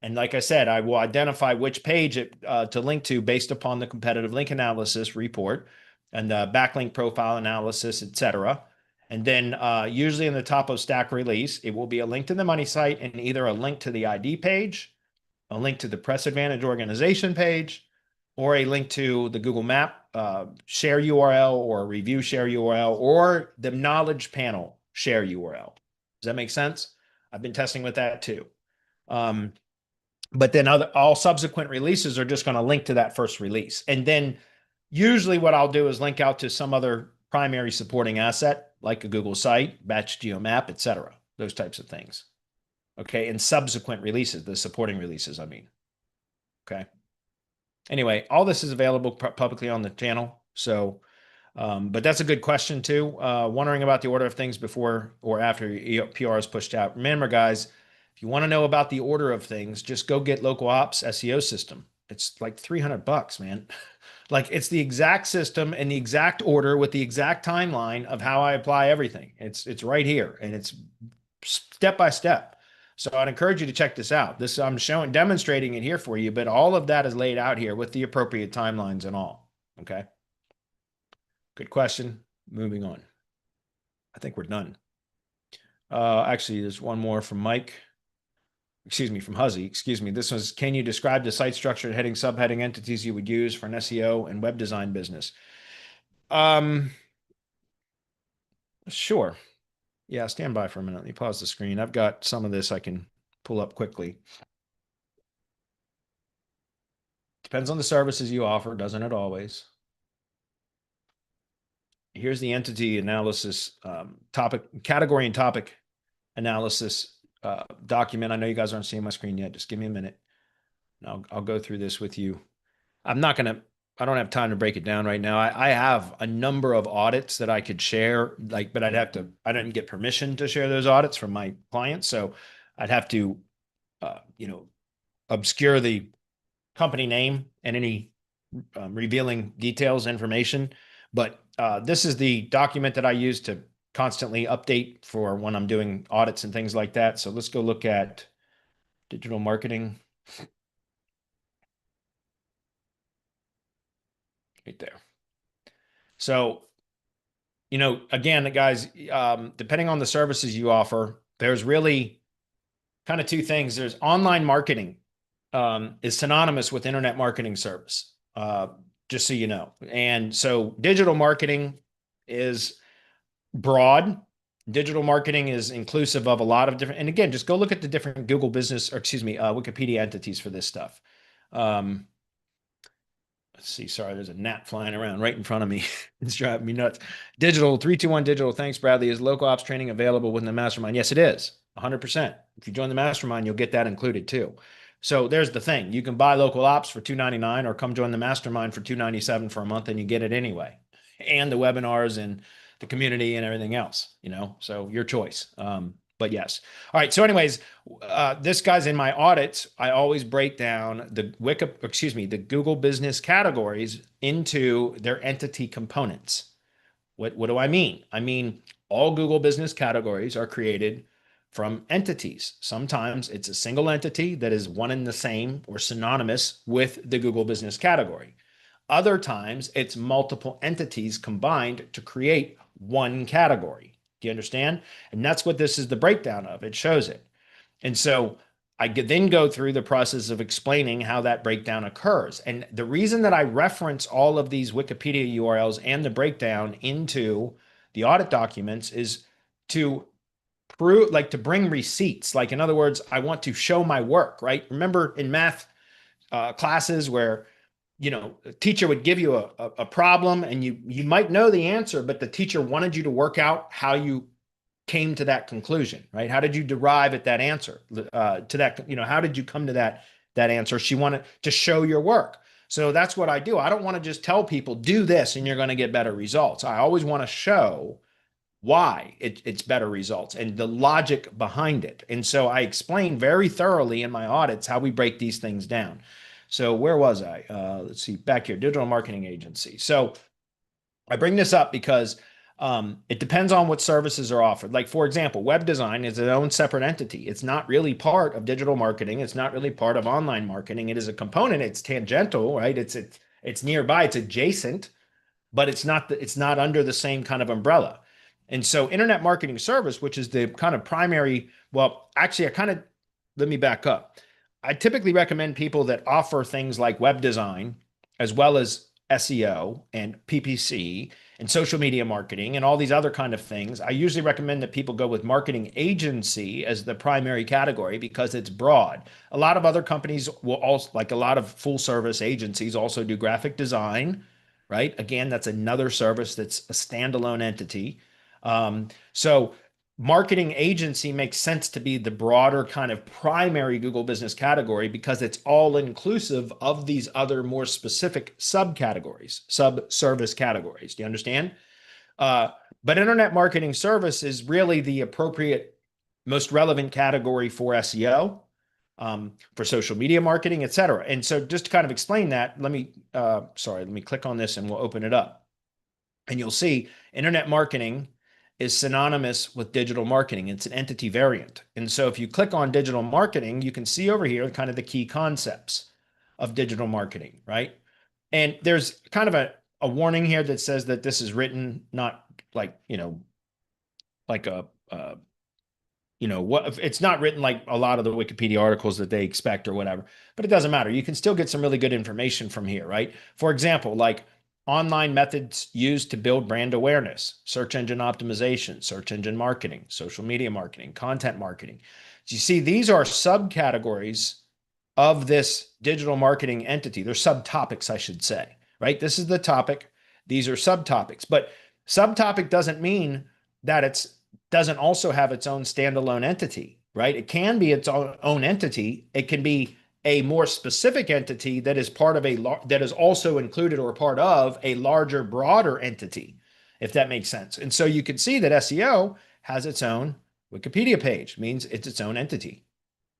And like I said, I will identify which page to link to based upon the competitive link analysis report and the backlink profile analysis, etc. And then usually in the top of stack release, it will be a link to the money site and either a link to the ID page, a link to the PressAdvantage organization page, or a link to the Google Map share URL or review share URL or the knowledge panel share URL. Does that make sense? I've been testing with that too. But then all subsequent releases are just going to link to that first release. And then usually what I'll do is link out to some other primary supporting asset, like a Google site, batch geomap, etc. Those types of things. Okay. And subsequent releases, the supporting releases, I mean. Okay. Anyway, all this is available publicly on the channel. So, but that's a good question too. Wondering about the order of things before or after PR is pushed out. Remember, guys, if you want to know about the order of things, just go get Local Ops SEO system. It's like $300, man. Like it's the exact system and the exact order with the exact timeline of how I apply everything. It's right here and it's step by step. So I'd encourage you to check this out. This I'm demonstrating it here for you, but all of that is laid out here with the appropriate timelines and all. Okay. Good question. Moving on. I think we're done. Actually, there's one more from Mike. Excuse me, from Huzzy. Excuse me. This was, can you describe the site structure and heading, subheading entities you would use for an SEO and web design business? Sure. Yeah, stand by for a minute. Let me pause the screen. I've got some of this I can pull up quickly. Depends on the services you offer, doesn't it always? Here's the entity analysis topic, category and topic analysis document. I know you guys aren't seeing my screen yet. Just give me a minute. I'll go through this with you. I don't have time to break it down right now. I have a number of audits that I could share, but I didn't get permission to share those audits from my clients. So I'd have to, obscure the company name and any revealing details, information. But this is the document that I use to constantly update for when I'm doing audits and things like that. So let's go look at digital marketing. Right there. So, again, guys, depending on the services you offer, there's really kind of two things. There's online marketing is synonymous with internet marketing service, just so you know. And so digital marketing is broad. Digital marketing is inclusive of a lot of different, and again, just go look at the different Google business, or Wikipedia entities for this stuff. Let's see. Sorry, there's a gnat flying around right in front of me. It's driving me nuts. Digital 321 Digital. Thanks, Bradley. Is local ops training available within the mastermind? Yes, it is. 100%. If you join the mastermind, you'll get that included too. So there's the thing. You can buy local ops for $299 or come join the mastermind for $297 for a month and you get it anyway. And the webinars and the community and everything else, so your choice. But yes. All right. So anyways, this guy's in my audits. I always break down the Google business categories into their entity components. What do I mean? I mean, all Google business categories are created from entities. Sometimes it's a single entity that is one and the same or synonymous with the Google business category. Other times it's multiple entities combined to create one category. Do you understand? And that's what this is the breakdown of. It shows it. And so I then go through the process of explaining how that breakdown occurs. And the reason that I reference all of these Wikipedia URLs and the breakdown into the audit documents is to prove, like, to bring receipts. Like, in other words, I want to show my work, right? Remember in math classes where a teacher would give you a problem and you might know the answer, but the teacher wanted you to work out how you came to that conclusion, right? How did you derive at that answer to that, how did you come to that answer? She wanted to show your work. So that's what I do. I don't want to just tell people, do this and you're going to get better results. I always want to show why it's better results and the logic behind it. And so I explain very thoroughly in my audits how we break these things down. So where was I? Let's see, back here, digital marketing agency. So I bring this up because it depends on what services are offered. Like, for example, web design is its own separate entity. It's not really part of digital marketing. It's not really part of online marketing. It is a component. It's tangential, right? It's nearby. It's adjacent, but it's not under the same kind of umbrella. And so internet marketing service, which is the kind of primary, well, actually, let me back up. I typically recommend people that offer things like web design, as well as SEO and PPC and social media marketing and all these other kind of things. I usually recommend that people go with marketing agency as the primary category because it's broad. A lot of other companies will also, like a lot of full service agencies, also do graphic design, right? Again, that's another service that's a standalone entity. So marketing agency makes sense to be the broader kind of primary Google business category because it's all inclusive of these other more specific subcategories, sub-service categories. Do you understand? But internet marketing service is really the appropriate, most relevant category for SEO, for social media marketing, et cetera. And so just to kind of explain that, let me click on this and we'll open it up. And you'll see internet marketing is synonymous with digital marketing. It's an entity variant. And so if you click on digital marketing, you can see over here kind of the key concepts of digital marketing, right? And there's kind of a warning here that says that this is written not like, like it's not written like a lot of the Wikipedia articles that they expect or whatever, but it doesn't matter. You can still get some really good information from here, right? For example, like online methods used to build brand awareness, search engine optimization, search engine marketing, social media marketing, content marketing. So you see, these are subcategories of this digital marketing entity. They're subtopics, I should say, right? This is the topic. These are subtopics, but subtopic doesn't mean that it doesn't also have its own standalone entity, right? It can be its own entity. It can be a more specific entity that is part of that is also included or part of a larger, broader entity, if that makes sense. And so you can see that SEO has its own Wikipedia page, means it's its own entity,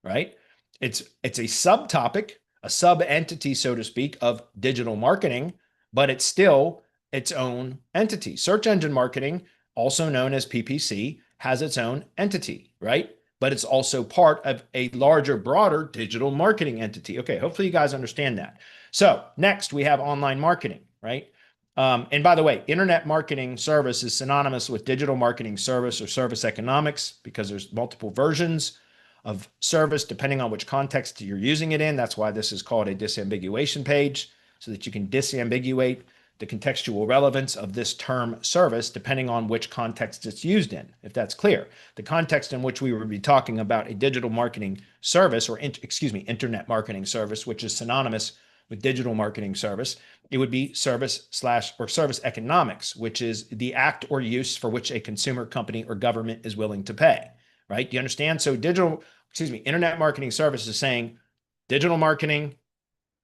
right? It's a subtopic, a sub-entity, so to speak, of digital marketing, but it's still its own entity. Search engine marketing, also known as PPC, has its own entity, right? But it's also part of a larger, broader digital marketing entity. Okay, hopefully you guys understand that. So next we have online marketing, right? And by the way, internet marketing service is synonymous with digital marketing service or service economics because there's multiple versions of service depending on which context you're using it in. That's why this is called a disambiguation page, so that you can disambiguate the contextual relevance of this term service depending on which context it's used in, if that's clear. The context in which we would be talking about a digital marketing service, or internet marketing service, which is synonymous with digital marketing service, it would be service economics, which is the act or use for which a consumer, company, or government is willing to pay, right? Do you understand? So internet marketing service is saying digital marketing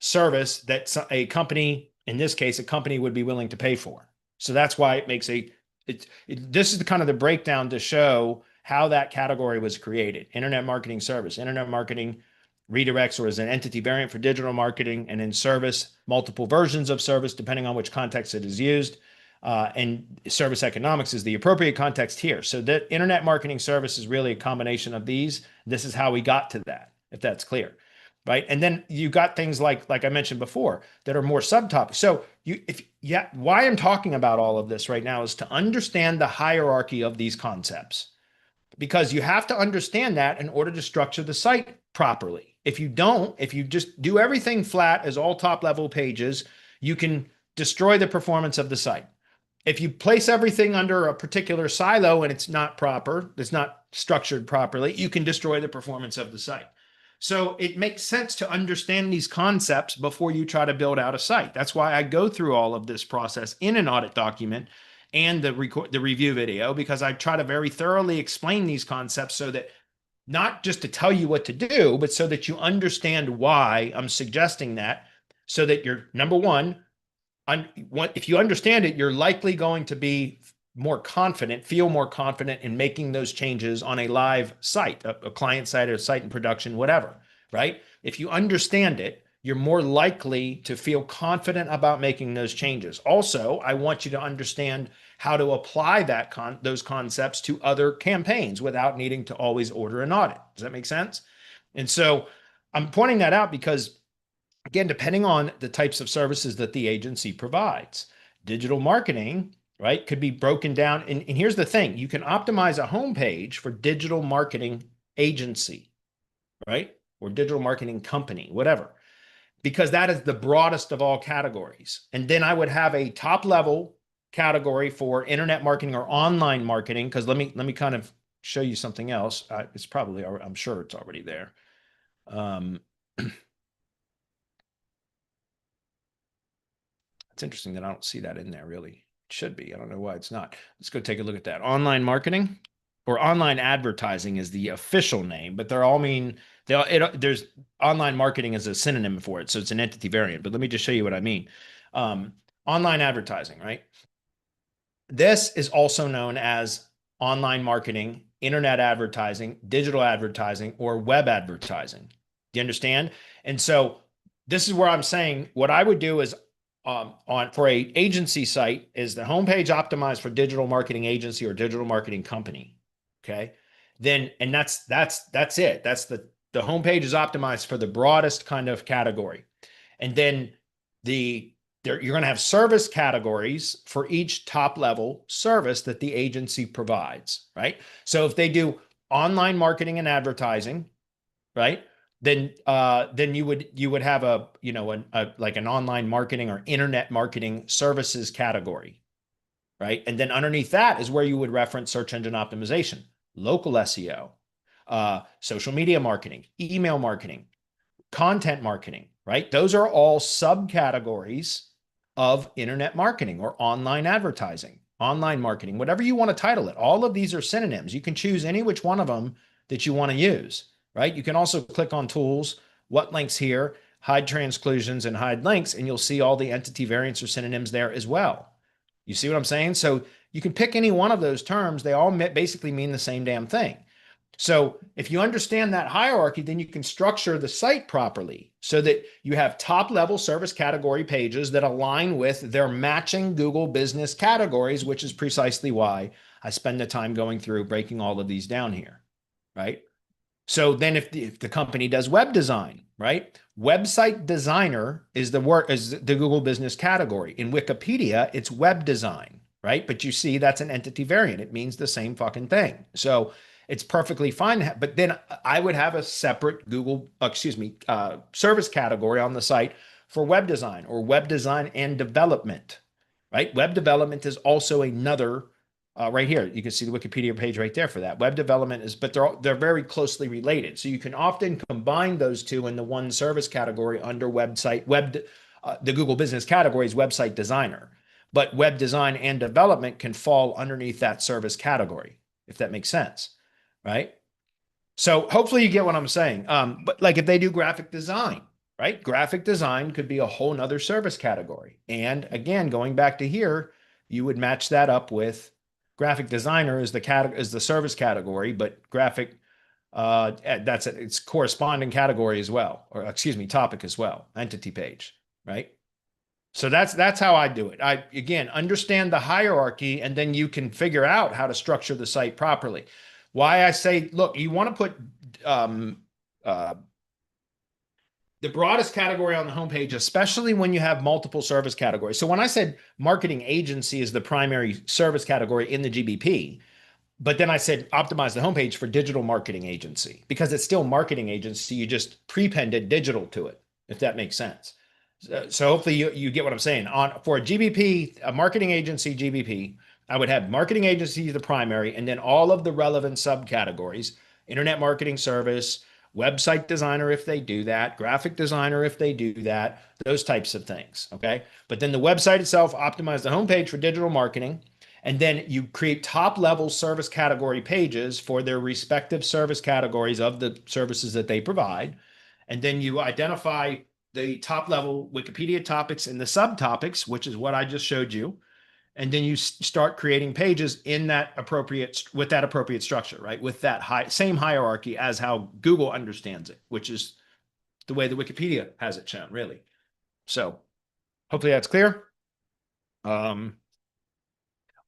service that a company, in this case, a company would be willing to pay for. So that's why it makes a this is the kind of the breakdown to show how that category was created. Internet marketing service, internet marketing redirects or is an entity variant for digital marketing, and in service, multiple versions of service, depending on which context it is used. And service economics is the appropriate context here. So that internet marketing service is really a combination of these. This is how we got to that, if that's clear. Right. And then you got things like I mentioned before, that are more subtopics. So why I'm talking about all of this right now is to understand the hierarchy of these concepts, because you have to understand that in order to structure the site properly. If you don't, if you just do everything flat as all top level pages, you can destroy the performance of the site. If you place everything under a particular silo and it's not proper, it's not structured properly, you can destroy the performance of the site. So it makes sense to understand these concepts before you try to build out a site. That's why I go through all of this process in an audit document and the review video, because I try to very thoroughly explain these concepts so that not just to tell you what to do, but so that you understand why I'm suggesting that, so that you're, number one, if you understand it, you're likely going to be more confident, feel more confident in making those changes on a live site, a client site or a site in production, whatever, right? If you understand it, you're more likely to feel confident about making those changes. Also, I want you to understand how to apply those concepts to other campaigns without needing to always order an audit. Does that make sense? And so I'm pointing that out because, again, depending on the types of services that the agency provides, digital marketing, right, could be broken down. And here's the thing, you can optimize a homepage for digital marketing agency, right? Or digital marketing company, whatever, because that is the broadest of all categories. And then I would have a top level category for internet marketing or online marketing, because let me kind of show you something else. It's probably, I'm sure it's already there. It's interesting that I don't see that in there, really. It should be. I don't know why it's not. Let's go take a look at that. Online marketing or online advertising is the official name, but they're all mean, there's online marketing as a synonym for it. So it's an entity variant, but let me just show you what I mean. Online advertising, right? This is also known as online marketing, internet advertising, digital advertising, or web advertising. Do you understand? And so this is where I'm saying what I would do is for a agency site is the homepage optimized for digital marketing agency or digital marketing company. Okay. Then, and that's it. That's the homepage is optimized for the broadest kind of category. And then you're going to have service categories for each top level service that the agency provides, right? So if they do online marketing and advertising, right? Then you would have like an online marketing or internet marketing services category, right? And then underneath that is where you would reference search engine optimization, local SEO, social media marketing, email marketing, content marketing, right? Those are all subcategories of internet marketing or online advertising, online marketing, whatever you want to title it. All of these are synonyms. You can choose any which one of them that you want to use, right? You can also click on tools, what links here, hide transclusions and hide links, and you'll see all the entity variants or synonyms there as well. You see what I'm saying? So you can pick any one of those terms. They all basically mean the same damn thing. So if you understand that hierarchy, then you can structure the site properly so that you have top level service category pages that align with their matching Google business categories, which is precisely why I spend the time going through breaking all of these down here, right? So then if the company does web design, right? Website designer is the Google business category. In Wikipedia, it's web design, right? But you see, that's an entity variant. It means the same fucking thing. So it's perfectly fine. But then I would have a separate service category on the site for web design or web design and development, right? Web development is also another, right here. You can see the Wikipedia page right there for that. Web development is, but they're very closely related. So you can often combine those two in the one service category under the Google business category is website designer. But web design and development can fall underneath that service category, if that makes sense. Right? So hopefully you get what I'm saying. But like if they do graphic design, right? Graphic design could be a whole nother service category. And again, going back to here, you would match that up with graphic designer is the service category, but graphic it's corresponding category as well, or excuse me, topic as well, entity page, right? So that's how I do it. I, again, understand the hierarchy, and then you can figure out how to structure the site properly. Why I say, look, you want to put the broadest category on the homepage, especially when you have multiple service categories. So when I said marketing agency is the primary service category in the GBP, but then I said optimize the homepage for digital marketing agency, because it's still marketing agency. You just prepended digital to it, if that makes sense. So hopefully you get what I'm saying. For a GBP, a marketing agency GBP, I would have marketing agency the primary, and then all of the relevant subcategories: internet marketing service, website designer if they do that, graphic designer if they do that, those types of things. Okay. But then the website itself, optimize the homepage for digital marketing. And then you create top level service category pages for their respective service categories of the services that they provide. And then you identify the top level Wikipedia topics and the subtopics, which is what I just showed you. And then you start creating pages in that appropriate, with that appropriate structure, right? With that same hierarchy as how Google understands it, which is the way the Wikipedia has it shown, really. So hopefully that's clear.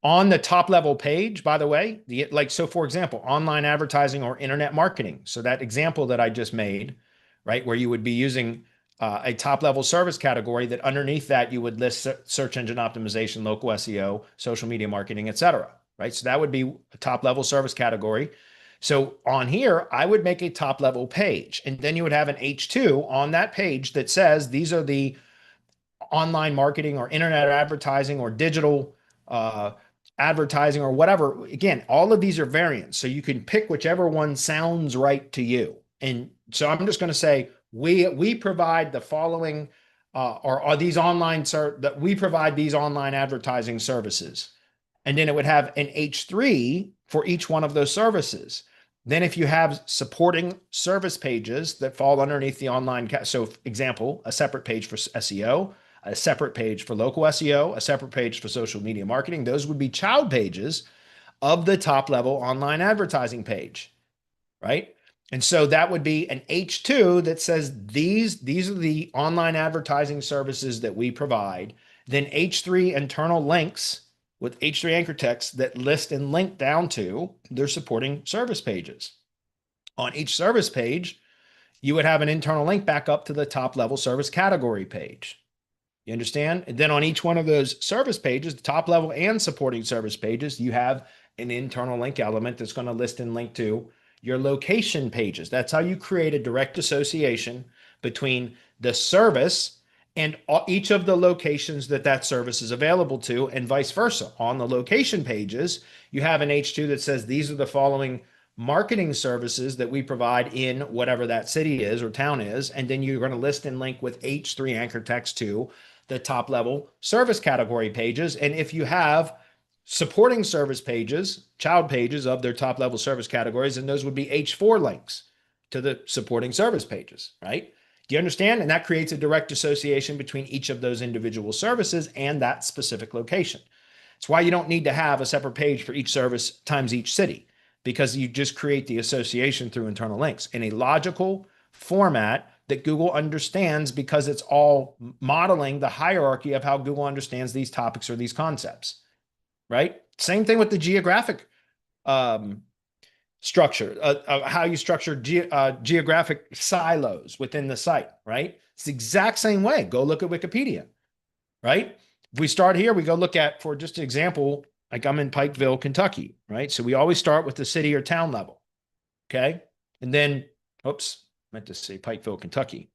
On the top level page, by the way, so for example, online advertising or internet marketing. So that example that I just made, right, where you would be using a top level service category, that underneath that you would list search engine optimization, local SEO, social media marketing, etc. Right. So that would be a top level service category. So on here, I would make a top level page, and then you would have an H2 on that page that says these are the online marketing or internet advertising or digital advertising or whatever. Again, all of these are variants, so you can pick whichever one sounds right to you. And so I'm just going to say we provide the following, or are these online that we provide these online advertising services, and then it would have an H3 for each one of those services. Then if you have supporting service pages that fall underneath the online, so example, a separate page for SEO, a separate page for local SEO, a separate page for social media marketing, those would be child pages of the top level online advertising page, right? And so that would be an H2 that says these are the online advertising services that we provide. Then H3 internal links with H3 anchor text that list and link down to their supporting service pages. On each service page, you would have an internal link back up to the top level service category page. You understand? And then on each one of those service pages, the top level and supporting service pages, you have an internal link element that's going to list and link to your location pages. That's how you create a direct association between the service and each of the locations that service is available to, and vice versa. On the location pages, you have an H2 that says these are the following marketing services that we provide in whatever that city is or town is. And then you're going to list and link with H3 anchor text to the top level service category pages. And if you have supporting service pages, child pages of their top level service categories, and those would be H4 links to the supporting service pages, right? Do you understand? And that creates a direct association between each of those individual services and that specific location. It's why you don't need to have a separate page for each service times each city, because you just create the association through internal links in a logical format that Google understands, because it's all modeling the hierarchy of how Google understands these topics or these concepts, right? Same thing with the geographic structure, how you structure geographic silos within the site, right? It's the exact same way. Go look at Wikipedia, right? If we start here, we go look at, for just an example, like I'm in Pikeville, Kentucky, right? So we always start with the city or town level, okay? And then, oops, meant to say Pikeville, Kentucky.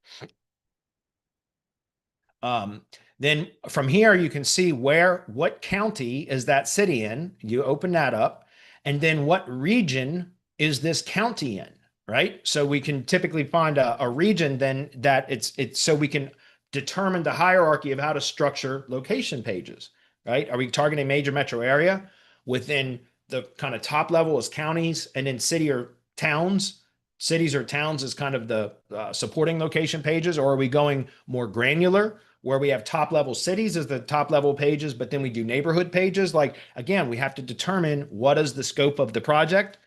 Then from here, you can see what county is that city in. You open that up, and then what region is this county in, right? So we can typically find a region then that it's so we can determine the hierarchy of how to structure location pages, right? Are we targeting a major metro area? Within the kind of top level is counties, and then city or towns. Cities or towns is kind of the supporting location pages, or are we going more granular where we have top level cities as the top level pages, but then we do neighborhood pages. Like, again, we have to determine what is the scope of the project,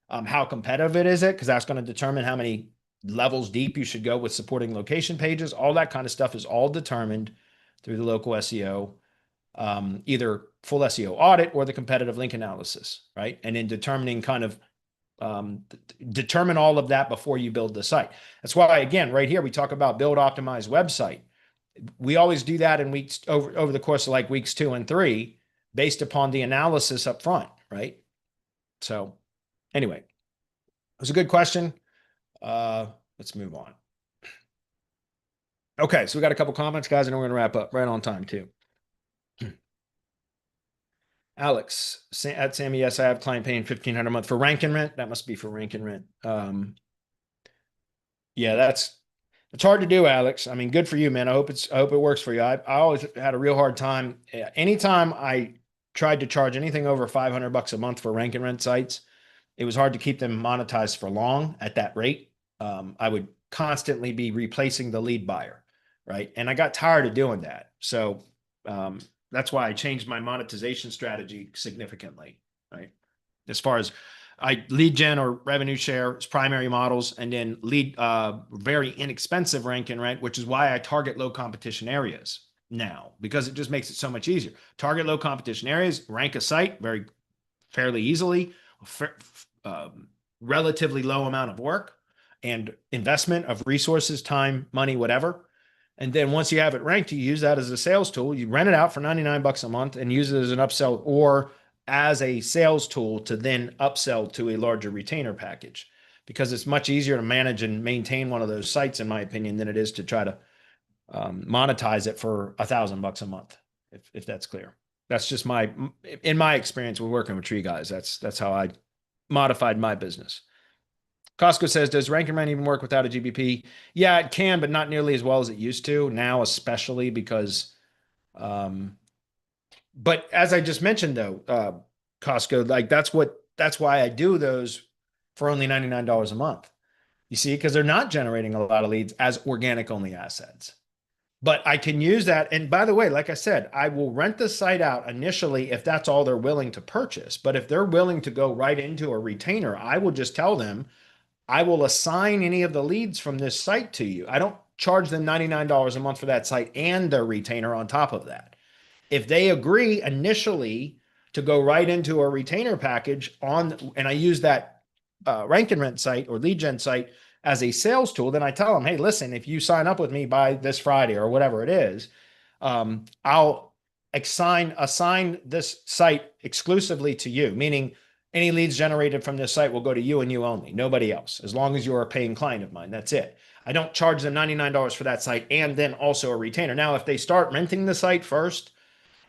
how competitive it is it, because that's going to determine how many levels deep you should go with supporting location pages. All that kind of stuff is all determined through the local SEO, either full SEO audit or the competitive link analysis, right? And in determining kind of determine all of that before you build the site. That's why, again, right here, we talk about build, optimize website. We always do that in weeks over the course of like weeks 2 and 3, based upon the analysis up front, right? So anyway, it was a good question. Let's move on. Okay, so we got a couple comments, guys, and we're going to wrap up right on time too. Alex at Sammy, yes, I have client paying $1,500 a month for rank and rent. That must be for rank and rent. Yeah, it's hard to do, Alex. I mean, good for you, man. I hope it works for you. I always had a real hard time. Anytime I tried to charge anything over $500 a month for rank and rent sites, it was hard to keep them monetized for long at that rate. I would constantly be replacing the lead buyer, right? And I got tired of doing that. So that's why I changed my monetization strategy significantly, right? As far as lead gen or revenue share as primary models, and then lead very inexpensive rank and rent, which is why I target low competition areas now, because it just makes it so much easier. Target low competition areas, rank a site fairly easily, relatively low amount of work and investment of resources, time, money, whatever. And then once you have it ranked, you use that as a sales tool. You rent it out for $99 a month and use it as an upsell or as a sales tool to then upsell to a larger retainer package, because it's much easier to manage and maintain one of those sites, in my opinion, than it is to try to monetize it for $1,000 a month, if that's clear. That's just in my experience with working with tree guys. That's how I modified my business. Costco says, does rank and rent even work without a GBP? Yeah, it can, but not nearly as well as it used to now, especially because, but as I just mentioned though, Costco, like that's why I do those for only $99 a month. You see, because they're not generating a lot of leads as organic only assets. But I can use that. And by the way, like I said, I will rent the site out initially if that's all they're willing to purchase. But if they're willing to go right into a retainer, I will just tell them, I will assign any of the leads from this site to you. I don't charge them $99 a month for that site and their retainer on top of that. If they agree initially to go right into a retainer package and I use that rank and rent site or lead gen site as a sales tool, then I tell them, hey, listen, if you sign up with me by this Friday or whatever it is, I'll assign this site exclusively to you, meaning any leads generated from this site will go to you and you only, nobody else, as long as you're a paying client of mine. That's it. I don't charge them $99 for that site and then also a retainer. Now, if they start renting the site first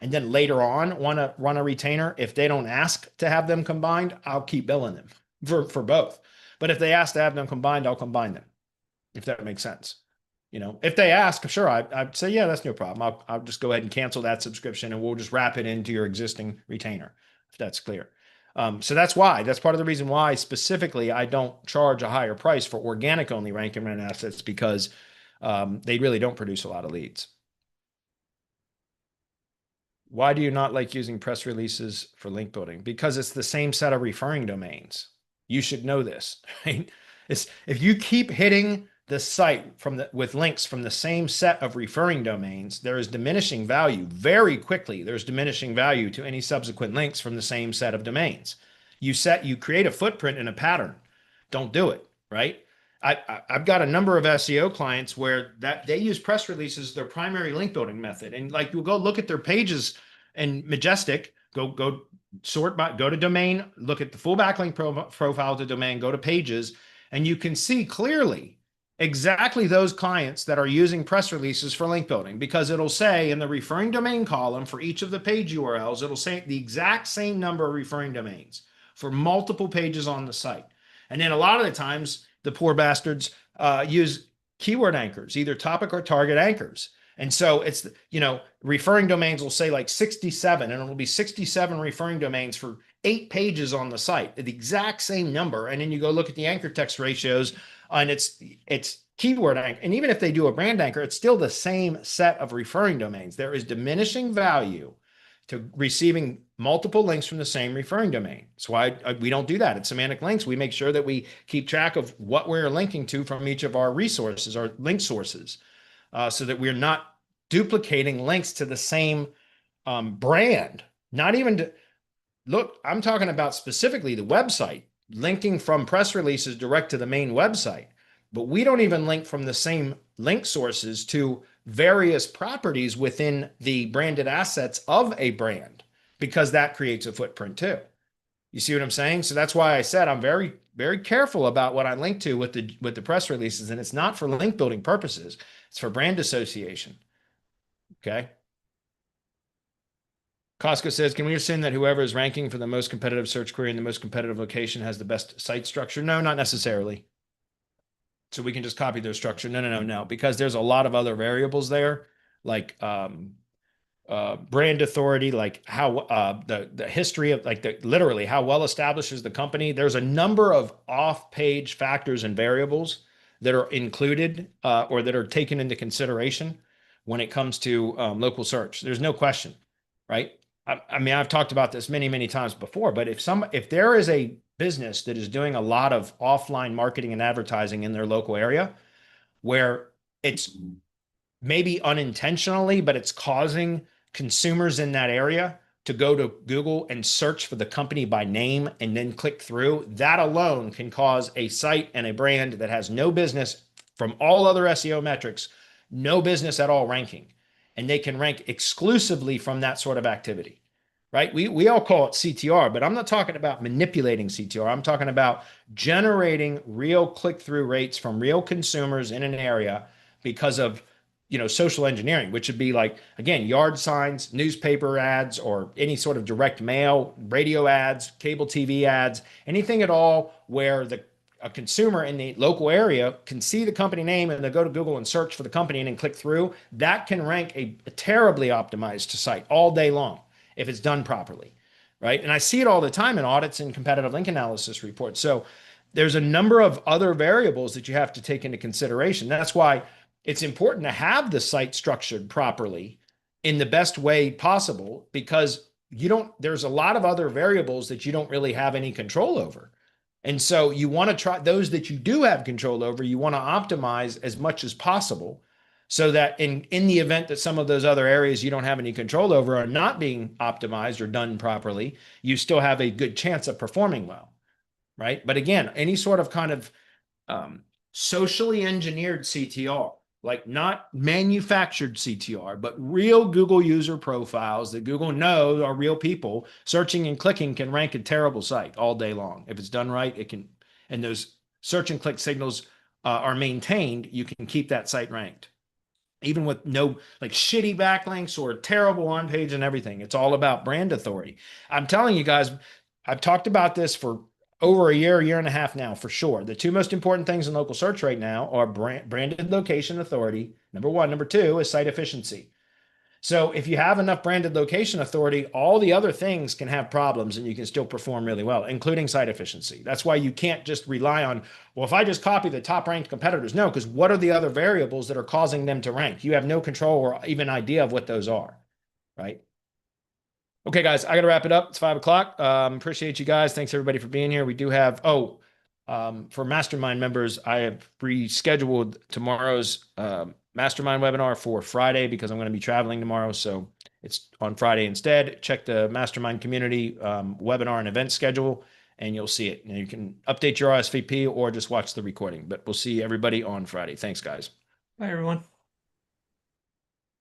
and then later on want to run a retainer, if they don't ask to have them combined, I'll keep billing them for both. But if they ask to have them combined, I'll combine them, if that makes sense. You know, if they ask, sure, I'd say, yeah, that's no problem. I'll just go ahead and cancel that subscription and we'll just wrap it into your existing retainer, if that's clear. So that's part of the reason why specifically I don't charge a higher price for organic only rank and rent assets, because they really don't produce a lot of leads. Why do you not like using press releases for link building? Because it's the same set of referring domains. You should know this, right? If you keep hitting the site with links from the same set of referring domains, there is diminishing value very quickly. There's diminishing value to any subsequent links from the same set of domains. You create a footprint and a pattern. Don't do it, right? I've got a number of SEO clients where they use press releases as their primary link building method. And like, you'll go look at their pages in Majestic, go sort by, go to domain, look at the full backlink profile of the domain, go to pages, and you can see clearly exactly those clients that are using press releases for link building, because it'll say in the referring domain column for each of the page URLs, it'll say the exact same number of referring domains for multiple pages on the site. And then a lot of the times, the poor bastards use keyword anchors, either topic or target anchors. And so it's, referring domains will say like 67, and it'll be 67 referring domains for 8 pages on the site, the exact same number. And then you go look at the anchor text ratios, and it's keyword anchor. And even if they do a brand anchor, it's still the same set of referring domains. There is diminishing value to receiving multiple links from the same referring domain. That's why we don't do that. At Semantic Links, we make sure that we keep track of what we're linking to from each of our resources, our link sources, so that we're not duplicating links to the same brand. Not even to, look, I'm talking about specifically the website, linking from press releases direct to the main website. But we don't even link from the same link sources to various properties within the branded assets of a brand, because that creates a footprint too. You see what I'm saying? So that's why I said I'm very, very careful about what I link to with the press releases, and it's not for link building purposes. It's for brand association. Okay. Costco says, can we assume that whoever is ranking for the most competitive search query in the most competitive location has the best site structure? No, not necessarily. So we can just copy their structure. No, because there's a lot of other variables there, like brand authority, like how the history of, like, literally how well established is the company. There's a number of off-page factors and variables that are included or that are taken into consideration when it comes to local search. There's no question, right? I mean, I've talked about this many, many times before, but if there is a business that is doing a lot of offline marketing and advertising in their local area, where it's maybe unintentionally, but it's causing consumers in that area to go to Google and search for the company by name and then click through, that alone can cause a site and a brand that has no business from all other SEO metrics, no business at all ranking. And they can rank exclusively from that sort of activity, right? We all call it CTR, but I'm not talking about manipulating CTR. I'm talking about generating real click-through rates from real consumers in an area because of, social engineering, which would be like, again, yard signs, newspaper ads, or any sort of direct mail, radio ads, cable TV ads, anything at all where a consumer in the local area can see the company name and they go to Google and search for the company and then click through. That can rank a terribly optimized site all day long if it's done properly, right? And I see it all the time in audits and competitive link analysis reports. So there's a number of other variables that you have to take into consideration. That's why it's important to have the site structured properly in the best way possible, because there's a lot of other variables that you don't really have any control over. And so you want to try those that you do have control over, you want to optimize as much as possible, so that in the event that some of those other areas you don't have any control over are not being optimized or done properly, you still have a good chance of performing well, right? But again, any sort of kind of socially engineered CTR, like not manufactured CTR, but real Google user profiles that Google knows are real people searching and clicking, can rank a terrible site all day long. If it's done right, it can, and those search and click signals are maintained, you can keep that site ranked. Even with no, like, shitty backlinks or terrible on page and everything. It's all about brand authority. I'm telling you guys, I've talked about this for over a year and a half now, for sure. The two most important things in local search right now are branded location authority, number one. Number two is site efficiency. So if you have enough branded location authority, all the other things can have problems and you can still perform really well, including site efficiency. That's why you can't just rely on, well, if I just copy the top ranked competitors. No, because what are the other variables that are causing them to rank? You have no control or even idea of what those are, right? Okay, guys, I got to wrap it up. It's 5 o'clock. Appreciate you guys. Thanks everybody for being here. We do have, for mastermind members, I have rescheduled tomorrow's mastermind webinar for Friday because I'm going to be traveling tomorrow. So it's on Friday instead. Check the mastermind community webinar and event schedule and you'll see it. And you can update your RSVP or just watch the recording, but we'll see everybody on Friday. Thanks, guys. Bye, everyone.